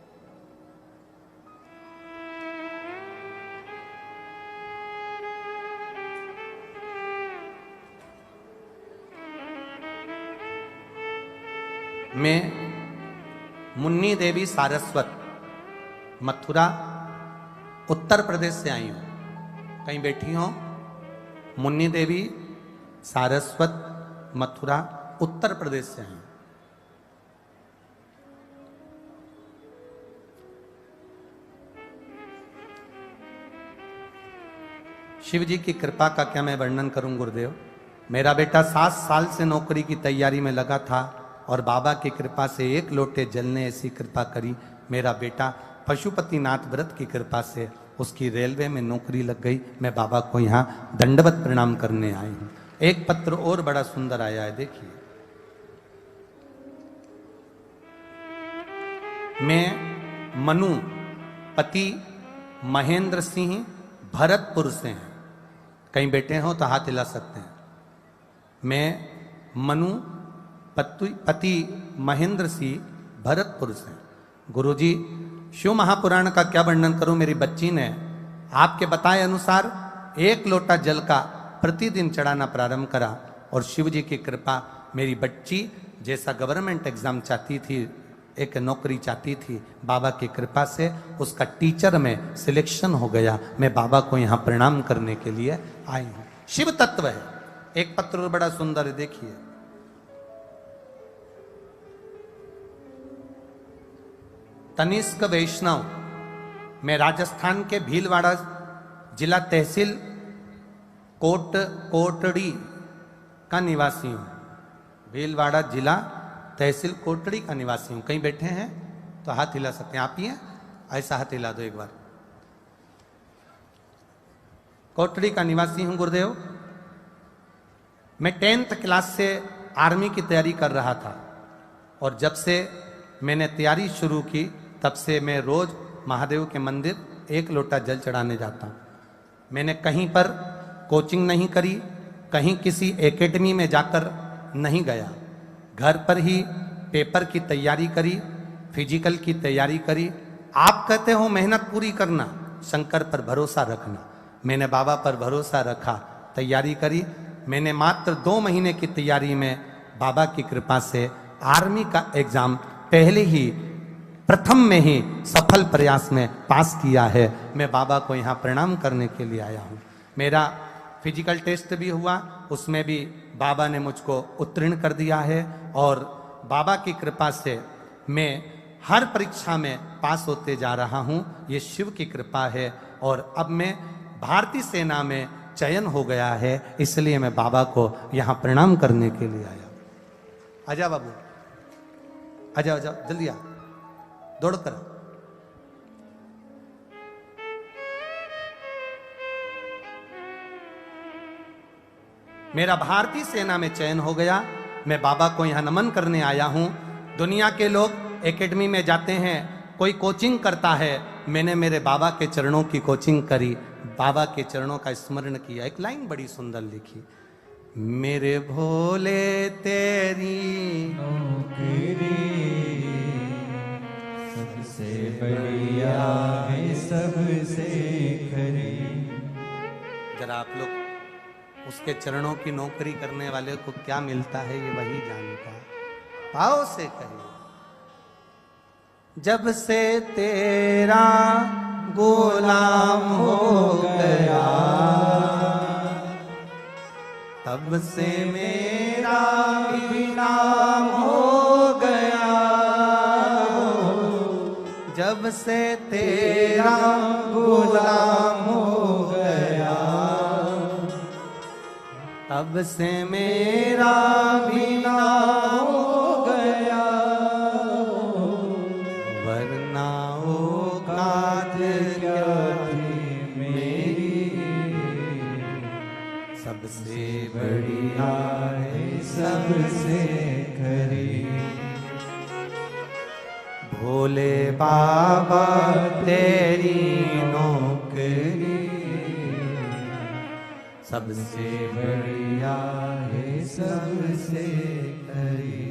मैं मुन्नी देवी सारस्वत, मथुरा उत्तर प्रदेश से आई हूं। कहीं बैठी हो? मुन्नी देवी सारस्वत, मथुरा उत्तर प्रदेश से आई हूं। शिव जी की कृपा का क्या मैं वर्णन करूं गुरुदेव। मेरा बेटा 7 साल से नौकरी की तैयारी में लगा था और बाबा की कृपा से एक लोटे जल ने ऐसी कृपा करी। मेरा बेटा पशुपतिनाथ व्रत की कृपा से उसकी रेलवे में नौकरी लग गई। मैं बाबा को यहाँ दंडवत प्रणाम करने आई हूँ। एक पत्र और बड़ा सुंदर आया है, देखिए। मैं मनु पति महेंद्र सिंह भरतपुर से हैं। कहीं बैठे हो तो हाथ हिला सकते हैं। मैं मनु पति महेंद्र सिंह भरतपुर से। गुरुजी शिव महापुराण का क्या वर्णन करूं। मेरी बच्ची ने आपके बताए अनुसार 1 लोटा जल का प्रतिदिन चढ़ाना प्रारंभ करा और शिव जी की कृपा, मेरी बच्ची जैसा गवर्नमेंट एग्जाम चाहती थी, एक नौकरी चाहती थी, बाबा की कृपा से उसका टीचर में सिलेक्शन हो गया। मैं बाबा को यहाँ प्रणाम करने के लिए आई हूँ। शिव तत्व है। एक पत्र बड़ा सुंदर है, देखिए। तनिष्क वैष्णव, मैं राजस्थान के भीलवाड़ा जिला तहसील कोटड़ी का निवासी हूँ। भीलवाड़ा जिला तहसील कोटड़ी का निवासी हूँ। कहीं बैठे हैं तो हाथ हिला सकते हैं। आप ही हैं? ऐसा हाथ हिला दो एक बार। कोटड़ी का निवासी हूँ गुरुदेव। मैं 10th क्लास से आर्मी की तैयारी कर रहा था और जब से मैंने तैयारी शुरू की तब से मैं रोज महादेव के मंदिर 1 लोटा जल चढ़ाने जाता हूँ। मैंने कहीं पर कोचिंग नहीं करी, कहीं किसी एकेडमी में जाकर नहीं गया। घर पर ही पेपर की तैयारी करी, फिजिकल की तैयारी करी। आप कहते हो मेहनत पूरी करना, शंकर पर भरोसा रखना। मैंने बाबा पर भरोसा रखा, तैयारी करी। मैंने मात्र 2 महीने की तैयारी में बाबा की कृपा से आर्मी का एग्जाम पहले ही प्रथम में ही सफल प्रयास में पास किया है। मैं बाबा को यहाँ प्रणाम करने के लिए आया हूँ। मेरा फिजिकल टेस्ट भी हुआ, उसमें भी बाबा ने मुझको उत्तीर्ण कर दिया है और बाबा की कृपा से मैं हर परीक्षा में पास होते जा रहा हूँ। ये शिव की कृपा है और अब मैं भारतीय सेना में चयन हो गया है, इसलिए मैं बाबा को यहाँ प्रणाम करने के लिए आया। आजा बाबू, आजा आजा, जल्दी आ, दौड़ कर। मेरा भारतीय सेना में चयन हो गया। मैं बाबा को यहाँ नमन करने आया हूँ। दुनिया के लोग एकेडमी में जाते हैं, कोई कोचिंग करता है, मैंने मेरे बाबा के चरणों की कोचिंग करी, बाबा के चरणों का स्मरण किया। एक लाइन बड़ी सुंदर लिखी, मेरे भोले तेरी नौकरी सबसे बढ़िया है, सबसे खरी। जरा आप लोग उसके चरणों की नौकरी करने वाले को क्या मिलता है ये वही जानता है। भाव से कहिए। जब से तेरा गुलाम हो गया, तब से मेरा भी नाम हो गया। जब से तेरा गुलाम हो गया, तब से मेरा भी नाम हो गया। वरना औकात क्या थी मेरी, सबसे बढ़िया है सबसे खरी। भोले बाबा तेरी नौकरी, सबसे बढ़िया है सबसे खरी।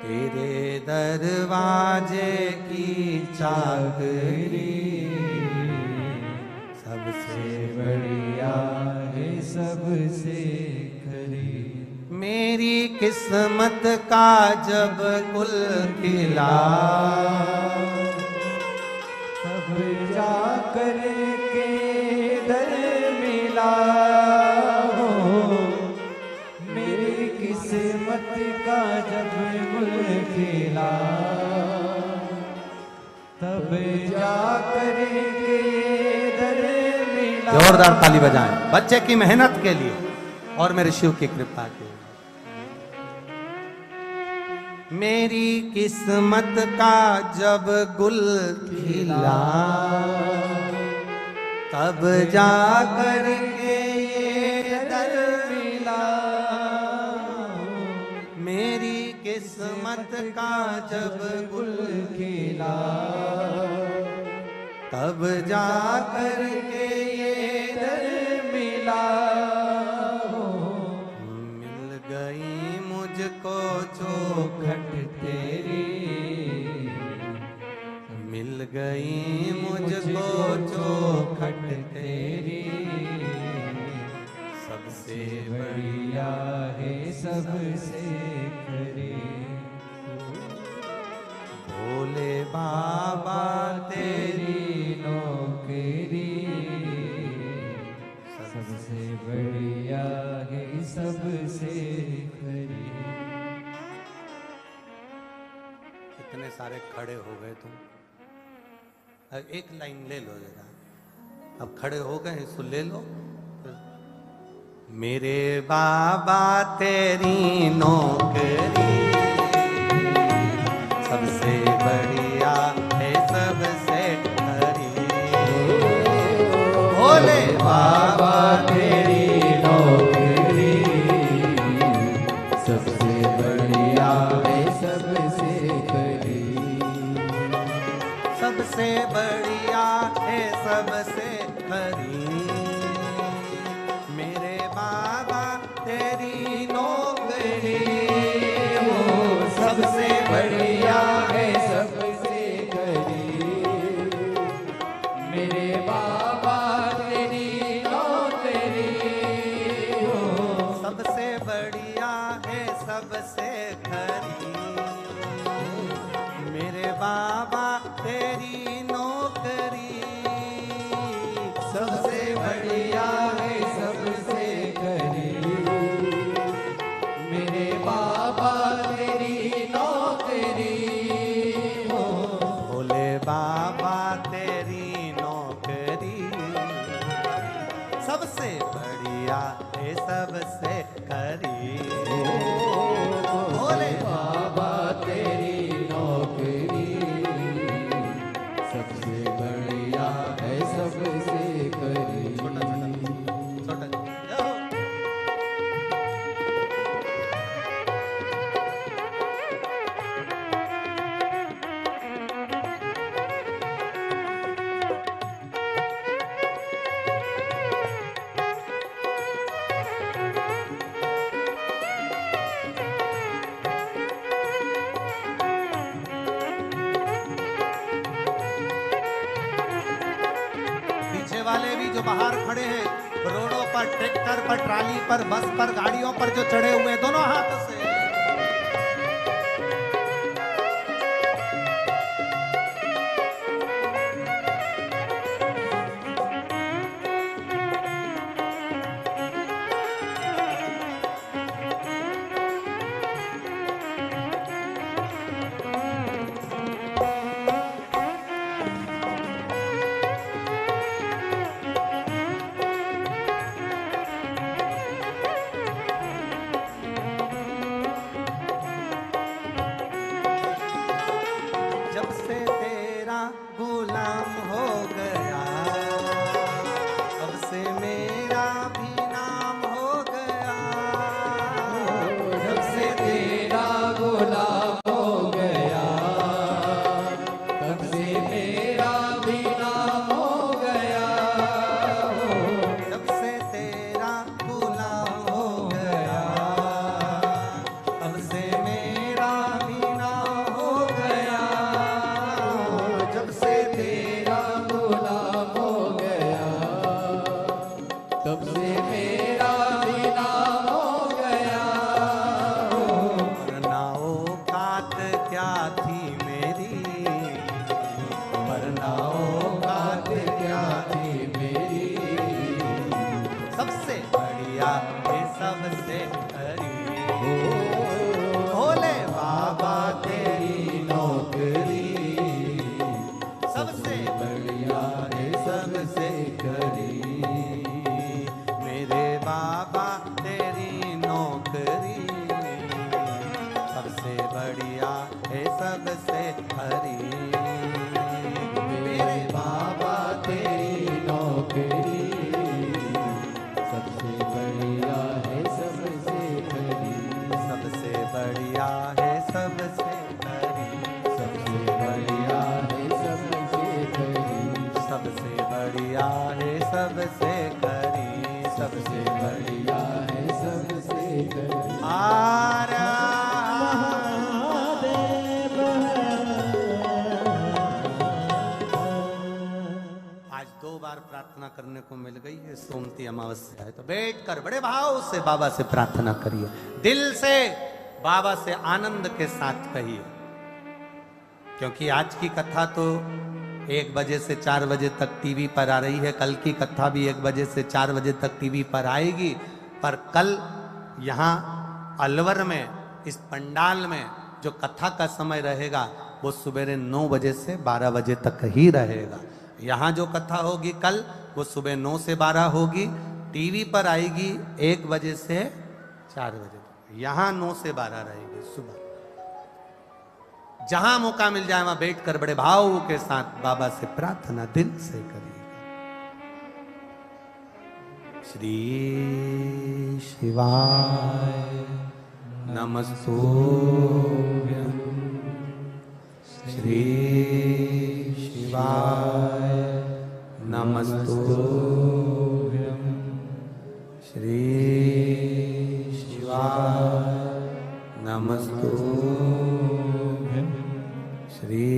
तेरे दरवाजे की चाकरी, सबसे बढ़िया है सबसे खरी। मेरी किस्मत का जब गुल खिला, तब जा कर के दर मिला हो। मेरी किस्मत का जब गुल खिला, तब जा कर के दर मिला। जोरदार ताली बजाएं बच्चे की मेहनत के लिए और मेरे शिव की कृपा के लिए। मेरी किस्मत का जब गुल खिला, तब जा कर के ये दर मिला। मेरी किस्मत का जब गुल खिला, तब जा कर के ये दर मिला। मिल गई मुझको चौखट तेरी, मिल गई मुझको चौखट तेरी, सबसे बढ़िया है सबसे खरी। भोले बाबा तेरी नौकरी, सबसे बढ़िया है सबसे खरी। कितने सारे खड़े हो गए तुम, अब एक लाइन ले लो जरा। अब खड़े हो गए इसको ले लो। मेरे बाबा तेरी नौकरी, सबसे बढ़िया है सबसे खरी। भोले बाबा तेरी नौकरी, सबसे बढ़िया है सबसे खरी। सबसे बढ़िया है सबसे खरी। मेरे बाबा तेरी नौकरी, सबसे बढ़िया है सबसे खरी। मेरे बाबा तेरी नौकरी हो, सबसे बढ़िया है सबसे खरी। मेरे बाबा तेरी नौकरी, सबसे बढ़िया है सबसे खरी। मेरे बाबा तेरी नौकरी हो, भोले बाबा तेरी नौकरी, सबसे बढ़िया है सबसे खरी। भोले बाबा तेरी नौकरी, सबसे बढ़िया है सबसे खरी। छोटा जाओ। पीछे वाले भी जो बाहर खड़े हैं रोडों पर पर, ट्रैक्टर पर, ट्राली पर, बस पर, गाड़ियों पर जो चढ़े हुए दोनों हाथों से करने को मिल गई है। सोमती अमावस्या है तो बैठकर बड़े भाव से बाबा से प्रार्थना करिए, दिल से बाबा से आनंद के साथ कहिए, क्योंकि आज की कथा तो 1 बजे से 4 बजे तक टीवी पर आ रही है, कल की कथा भी 1 बजे से 4 बजे तक टीवी पर आएगी, पर कल यहाँ अलवर में इस पंडाल में जो कथा का समय रहेगा वो सुबह 9 बजे से 12 बजे तक ही रहेगा। यहाँ जो कथा होगी कल वो सुबह 9 से 12 होगी, टीवी पर आएगी 1 बजे से 4 बजे तक, यहाँ 9 से 12 रहेगी सुबह। जहां मौका मिल जाए वहां बैठकर बड़े भाव के साथ बाबा से प्रार्थना दिल से करिएगा। श्री शिवाय नमस्तुभ्यं, श्री शिवाय नमस्तुभ्यं, श्री शिवाय नमस्तुभ्यं, श्री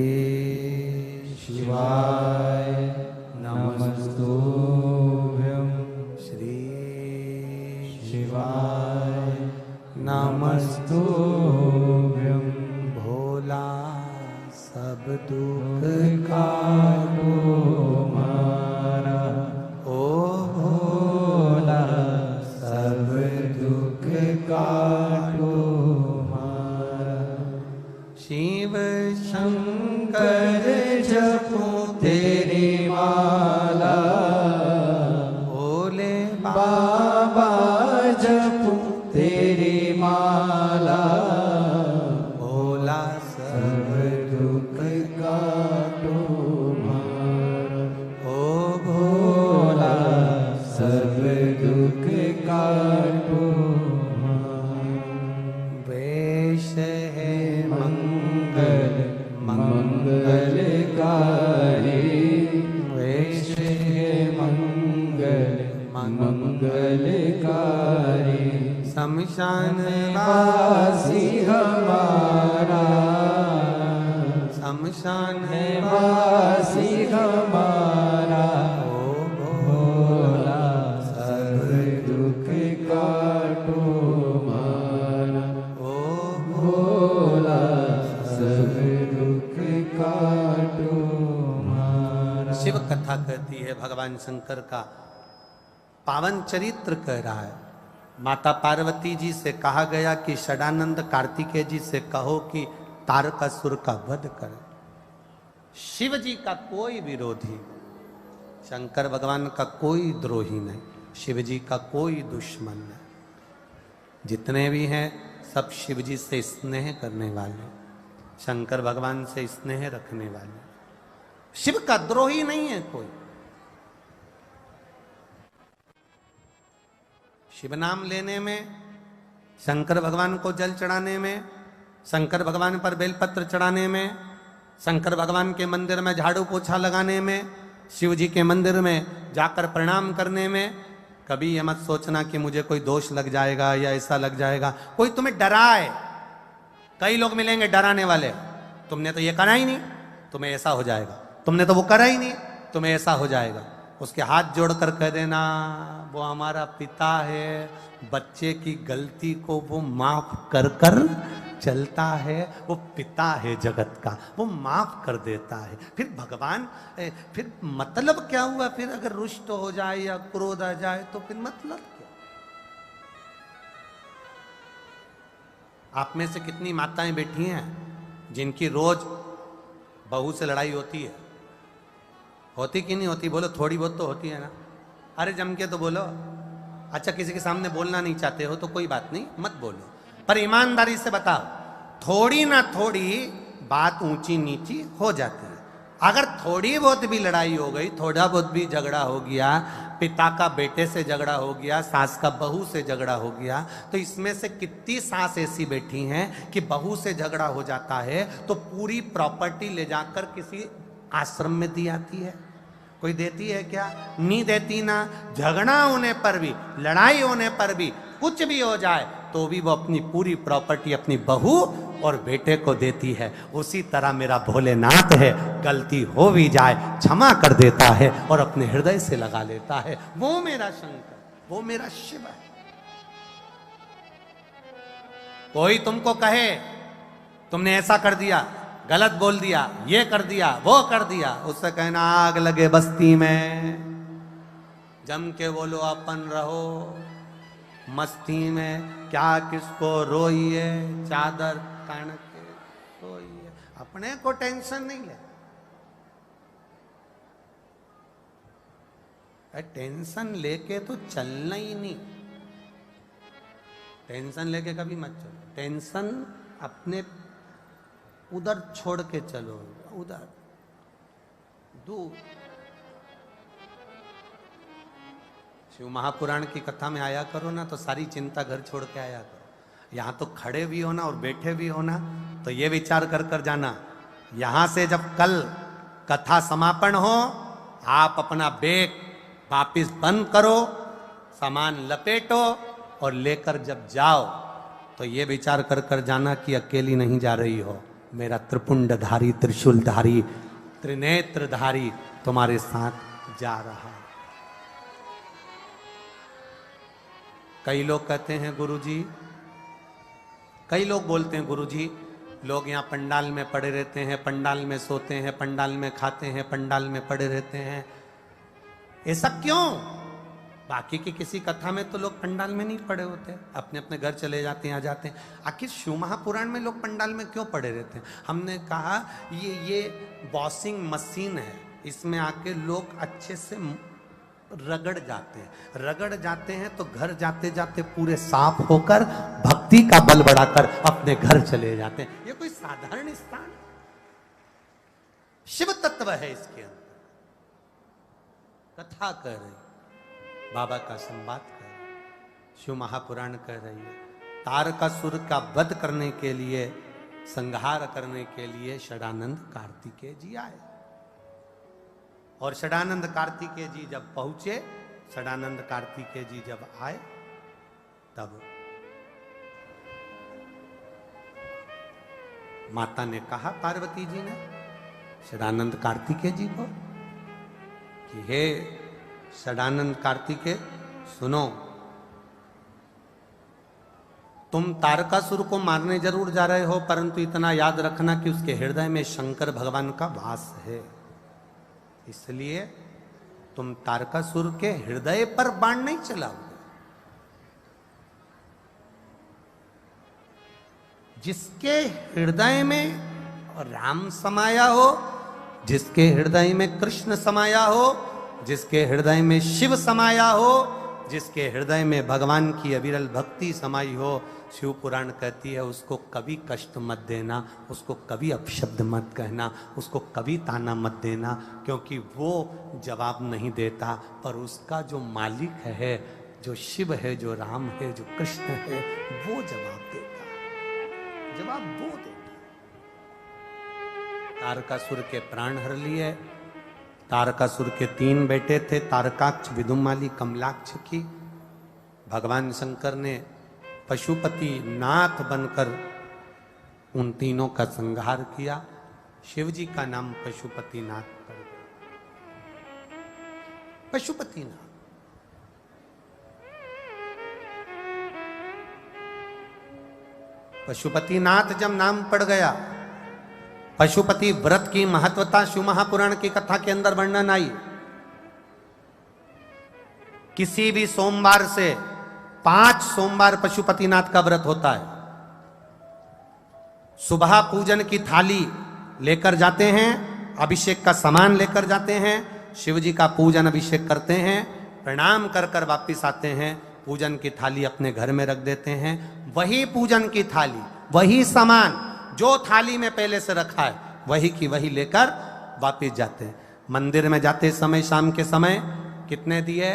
शिवाय नमस्तुभ्यं, श्री शिवाय नमस्तुभ्यं। भोला सब दुख काटो मारा, ओ भोला सब दुख काटो मारा। शिव शंकर जपो तेरी माला, भोले बाबा जपो तेरी माला, भोला सब दुख काटो मारा, ओ भोला सब दुख काटो मारा। वेश है मंगल मंगलकारी, वेश है मंगल मंगलकारी। शमशान वासी हमारा, शमशान वासी हमारा, ओ भोला सब भगवान शंकर का पावन चरित्र कह रहा है। माता पार्वती जी से कहा गया कि षडानंद कार्तिकेय जी से कहो कि तारकासुर का वध करें। शिव जी का कोई विरोधी, शंकर भगवान का कोई द्रोही नहीं, शिव जी का कोई दुश्मन नहीं। जितने भी हैं सब शिव जी से स्नेह करने वाले, शंकर भगवान से स्नेह रखने वाले, शिव का द्रोही नहीं है कोई। शिव नाम लेने में, शंकर भगवान को जल चढ़ाने में, शंकर भगवान पर बेलपत्र चढ़ाने में, शंकर भगवान के मंदिर में झाड़ू पोछा लगाने में, शिव जी के मंदिर में जाकर प्रणाम करने में कभी ये मत सोचना कि मुझे कोई दोष लग जाएगा या ऐसा लग जाएगा, कोई तुम्हें डराए। कई लोग मिलेंगे डराने वाले, तुमने तो ये करा ही नहीं, तुम्हें ऐसा हो जाएगा, तुमने तो वो करा ही नहीं, तुम्हें ऐसा हो जाएगा। उसके हाथ जोड़कर कह देना वो हमारा पिता है, बच्चे की गलती को वो माफ कर कर चलता है, वो पिता है जगत का, वो माफ कर देता है। फिर भगवान, फिर मतलब क्या हुआ? फिर अगर रुष्ट हो जाए या क्रोध आ जाए तो फिर मतलब क्या? आप में से कितनी माताएं बैठी हैं जिनकी रोज बहू से लड़ाई होती है? होती कि नहीं होती? बोलो, थोड़ी बहुत तो होती है ना। अरे जम के तो बोलो। अच्छा, किसी के सामने बोलना नहीं चाहते हो तो कोई बात नहीं, मत बोलो, पर ईमानदारी से बताओ, थोड़ी ना थोड़ी बात ऊंची नीची हो जाती है। अगर थोड़ी बहुत भी लड़ाई हो गई, थोड़ा बहुत भी झगड़ा हो गया, पिता का बेटे से झगड़ा हो गया, सास का बहू से झगड़ा हो गया, तो इसमें से कितनी सास ऐसी बैठी हैं कि बहू से झगड़ा हो जाता है तो पूरी प्रॉपर्टी ले जाकर किसी आश्रम में दी आती है? कोई देती है क्या? नहीं देती ना। झगड़ा होने पर भी, लड़ाई होने पर भी, कुछ भी हो जाए तो भी वो अपनी पूरी प्रॉपर्टी अपनी बहू और बेटे को देती है। उसी तरह मेरा भोलेनाथ है, गलती हो भी जाए क्षमा कर देता है और अपने हृदय से लगा लेता है। वो मेरा शंकर, वो मेरा शिव है। कोई तुमको कहे तुमने ऐसा कर दिया, गलत बोल दिया, ये कर दिया, वो कर दिया, उससे कहना आग लगे बस्ती में, जम के बोलो अपन रहो मस्ती में, क्या किसको रोइए, चादर तान के सोइए, अपने को टेंशन नहीं ले। टेंशन लेके तो चलना ही नहीं, टेंशन लेके कभी मत चलो। टेंशन अपने उधर छोड़ के चलो, उधर दूर। शिव महापुराण की कथा में आया करो ना तो सारी चिंता घर छोड़ के आया करो। यहां तो खड़े भी हो ना और बैठे भी हो ना तो ये विचार कर कर जाना, यहां से जब कल कथा समापन हो, आप अपना बैग वापिस बंद करो, सामान लपेटो और लेकर जब जाओ तो ये विचार कर कर जाना कि अकेली नहीं जा रही हो, मेरा त्रिपुंडधारी, त्रिशूलधारी, त्रिनेत्रधारी तुम्हारे साथ जा रहा है। कई लोग कहते हैं गुरुजी, कई लोग बोलते हैं गुरुजी, लोग यहाँ पंडाल में पड़े रहते हैं, पंडाल में सोते हैं, पंडाल में खाते हैं, पंडाल में पड़े रहते हैं, ऐसा क्यों? बाकी की किसी कथा में तो लोग पंडाल में नहीं पड़े होते, अपने अपने घर चले जाते हैं, आ जाते हैं। आखिर शिव महापुराण में लोग पंडाल में क्यों पड़े रहते हैं? हमने कहा ये वॉशिंग मशीन है, इसमें आके लोग अच्छे से रगड़ जाते हैं, रगड़ जाते हैं तो घर जाते जाते पूरे साफ होकर भक्ति का बल बढ़ाकर अपने घर चले जाते हैं। ये कोई साधारण स्थान? शिव तत्व है इसके अंदर। कथा कह रही, बाबा का संवाद कह रही, शिव महापुराण कह रही है, तारकासुर का वध करने के लिए, संहार करने के लिए षडानंद कार्तिकेय जी आए। और षडानंद कार्तिकेय जी जब पहुंचे, षडानंद कार्तिकेय जी जब आए, तब माता ने कहा, पार्वती जी ने षडानंद कार्तिकेय जी को कि हे षडानंद कार्तिकेय, सुनो, तुम तारकासुर को मारने जरूर जा रहे हो, परंतु इतना याद रखना कि उसके हृदय में शंकर भगवान का वास है। इसलिए तुम तारकासुर के हृदय पर बाण नहीं चलाओगे। जिसके हृदय में राम समाया हो, जिसके हृदय में कृष्ण समाया हो, जिसके हृदय में शिव समाया हो, जिसके हृदय में भगवान की अविरल भक्ति समाई हो, शिव पुराण कहती है उसको कभी कष्ट मत देना, उसको कभी अपशब्द मत कहना, उसको कभी ताना मत देना, क्योंकि वो जवाब नहीं देता, पर उसका जो मालिक है, जो शिव है, जो राम है, जो कृष्ण है, वो जवाब देता है, जवाब वो देता। तारकासुर के प्राण हर लिए। तारकासुर के 3 बेटे थे, तारकाक्ष, विदुमाली, कमलाक्ष की। भगवान शंकर ने पशुपति नाथ बनकर उन तीनों का संहार किया। शिव जी का नाम पशुपति नाथ पड़ गया। पशुपति नाथ। पशुपति नाथ जब नाम पड़ गया, पशुपति व्रत की महत्वता शिव महापुराण की कथा के अंदर वर्णन आई। किसी भी सोमवार से 5 सोमवार पशुपतिनाथ का व्रत होता है। सुबह पूजन की थाली लेकर जाते हैं, अभिषेक का सामान लेकर जाते हैं, शिव जी का पूजन अभिषेक करते हैं, प्रणाम कर कर वापिस आते हैं, पूजन की थाली अपने घर में रख देते हैं। वही पूजन की थाली, वही सामान जो थाली में पहले से रखा है, वही की वही लेकर वापिस जाते हैं। मंदिर में जाते समय शाम के समय कितने दिए?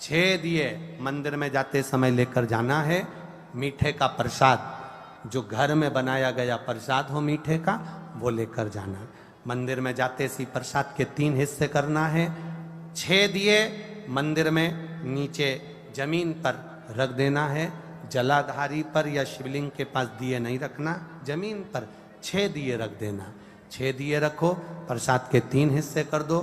6 दिए मंदिर में जाते समय लेकर जाना है। मीठे का प्रसाद, जो घर में बनाया गया प्रसाद हो मीठे का, वो लेकर जाना है। मंदिर में जाते सी प्रसाद के 3 हिस्से करना है। 6 दिए मंदिर में नीचे जमीन पर रख देना है। जलाधारी पर या शिवलिंग के पास दिए नहीं रखना, जमीन पर 6 दिए रख देना। 6 दिए रखो, प्रसाद के 3 हिस्से कर दो।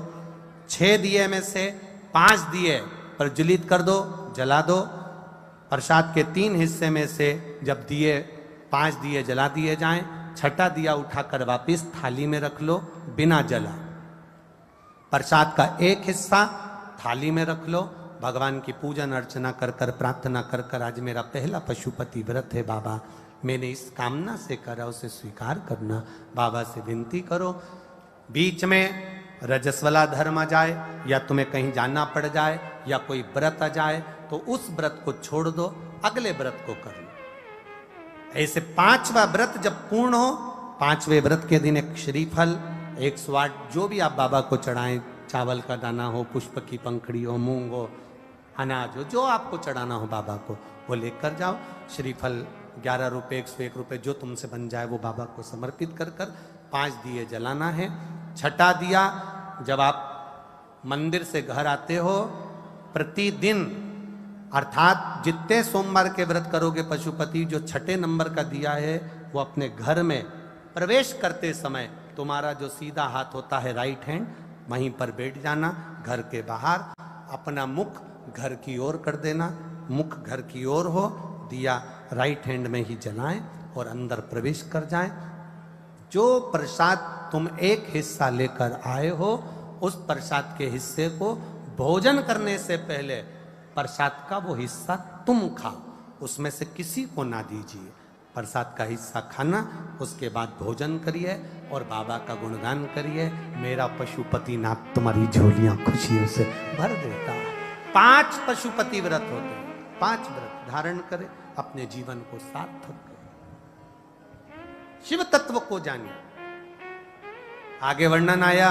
6 दिए में से 5 दिए प्रज्वलित कर दो, जला दो। प्रसाद के 3 हिस्से में से जब 5 दिए जला दिए जाएं, 6ठा दिया उठाकर वापिस थाली में रख लो बिना जला। प्रसाद का 1 हिस्सा थाली में रख लो। भगवान की पूजन अर्चना कर कर, प्रार्थना कर कर, आज मेरा पहला पशुपति व्रत है बाबा, मैंने इस कामना से करा, उसे स्वीकार करना। बाबा से विनती करो। बीच में रजस्वला धर्म आ जाए, या तुम्हें कहीं जाना पड़ जाए, या कोई व्रत आ जाए, तो उस व्रत को छोड़ दो, अगले व्रत को कर लो। ऐसे 5वां व्रत जब पूर्ण हो, 5वें व्रत के दिन एक श्रीफल, 108 जो भी आप बाबा को चढ़ाएं, चावल का दाना हो, पुष्प की पंखड़ी हो, मूंग हो, अनाज हो, जो आपको चढ़ाना हो बाबा को, वो लेकर जाओ। श्रीफल 11 रुपये, 101 रुपये, जो तुमसे बन जाए वो बाबा को समर्पित कर कर 5 दिए जलाना है। 6ठा दिया जब आप मंदिर से घर आते हो, प्रतिदिन अर्थात जितने सोमवार के व्रत करोगे पशुपति, जो 6ठे नंबर का दिया है, वो अपने घर में प्रवेश करते समय तुम्हारा जो सीधा हाथ होता है राइट हैंड, वहीं पर बैठ जाना। घर के बाहर अपना मुख घर की ओर कर देना, मुख घर की ओर हो, दिया राइट हैंड में ही जलाएं और अंदर प्रवेश कर जाएं। जो प्रसाद तुम एक हिस्सा लेकर आए हो, उस प्रसाद के हिस्से को भोजन करने से पहले प्रसाद का वो हिस्सा तुम खाओ, उसमें से किसी को ना दीजिए। प्रसाद का हिस्सा खाना, उसके बाद भोजन करिए और बाबा का गुणगान करिए। मेरा पशुपति नाथ तुम्हारी झोलियां खुशियों से भर देता है। 5 पशुपति व्रत होते हैं, 5 व्रत धारण करें, अपने जीवन को सार्थक करें, शिव तत्व को जानिए। आगे वर्णन आया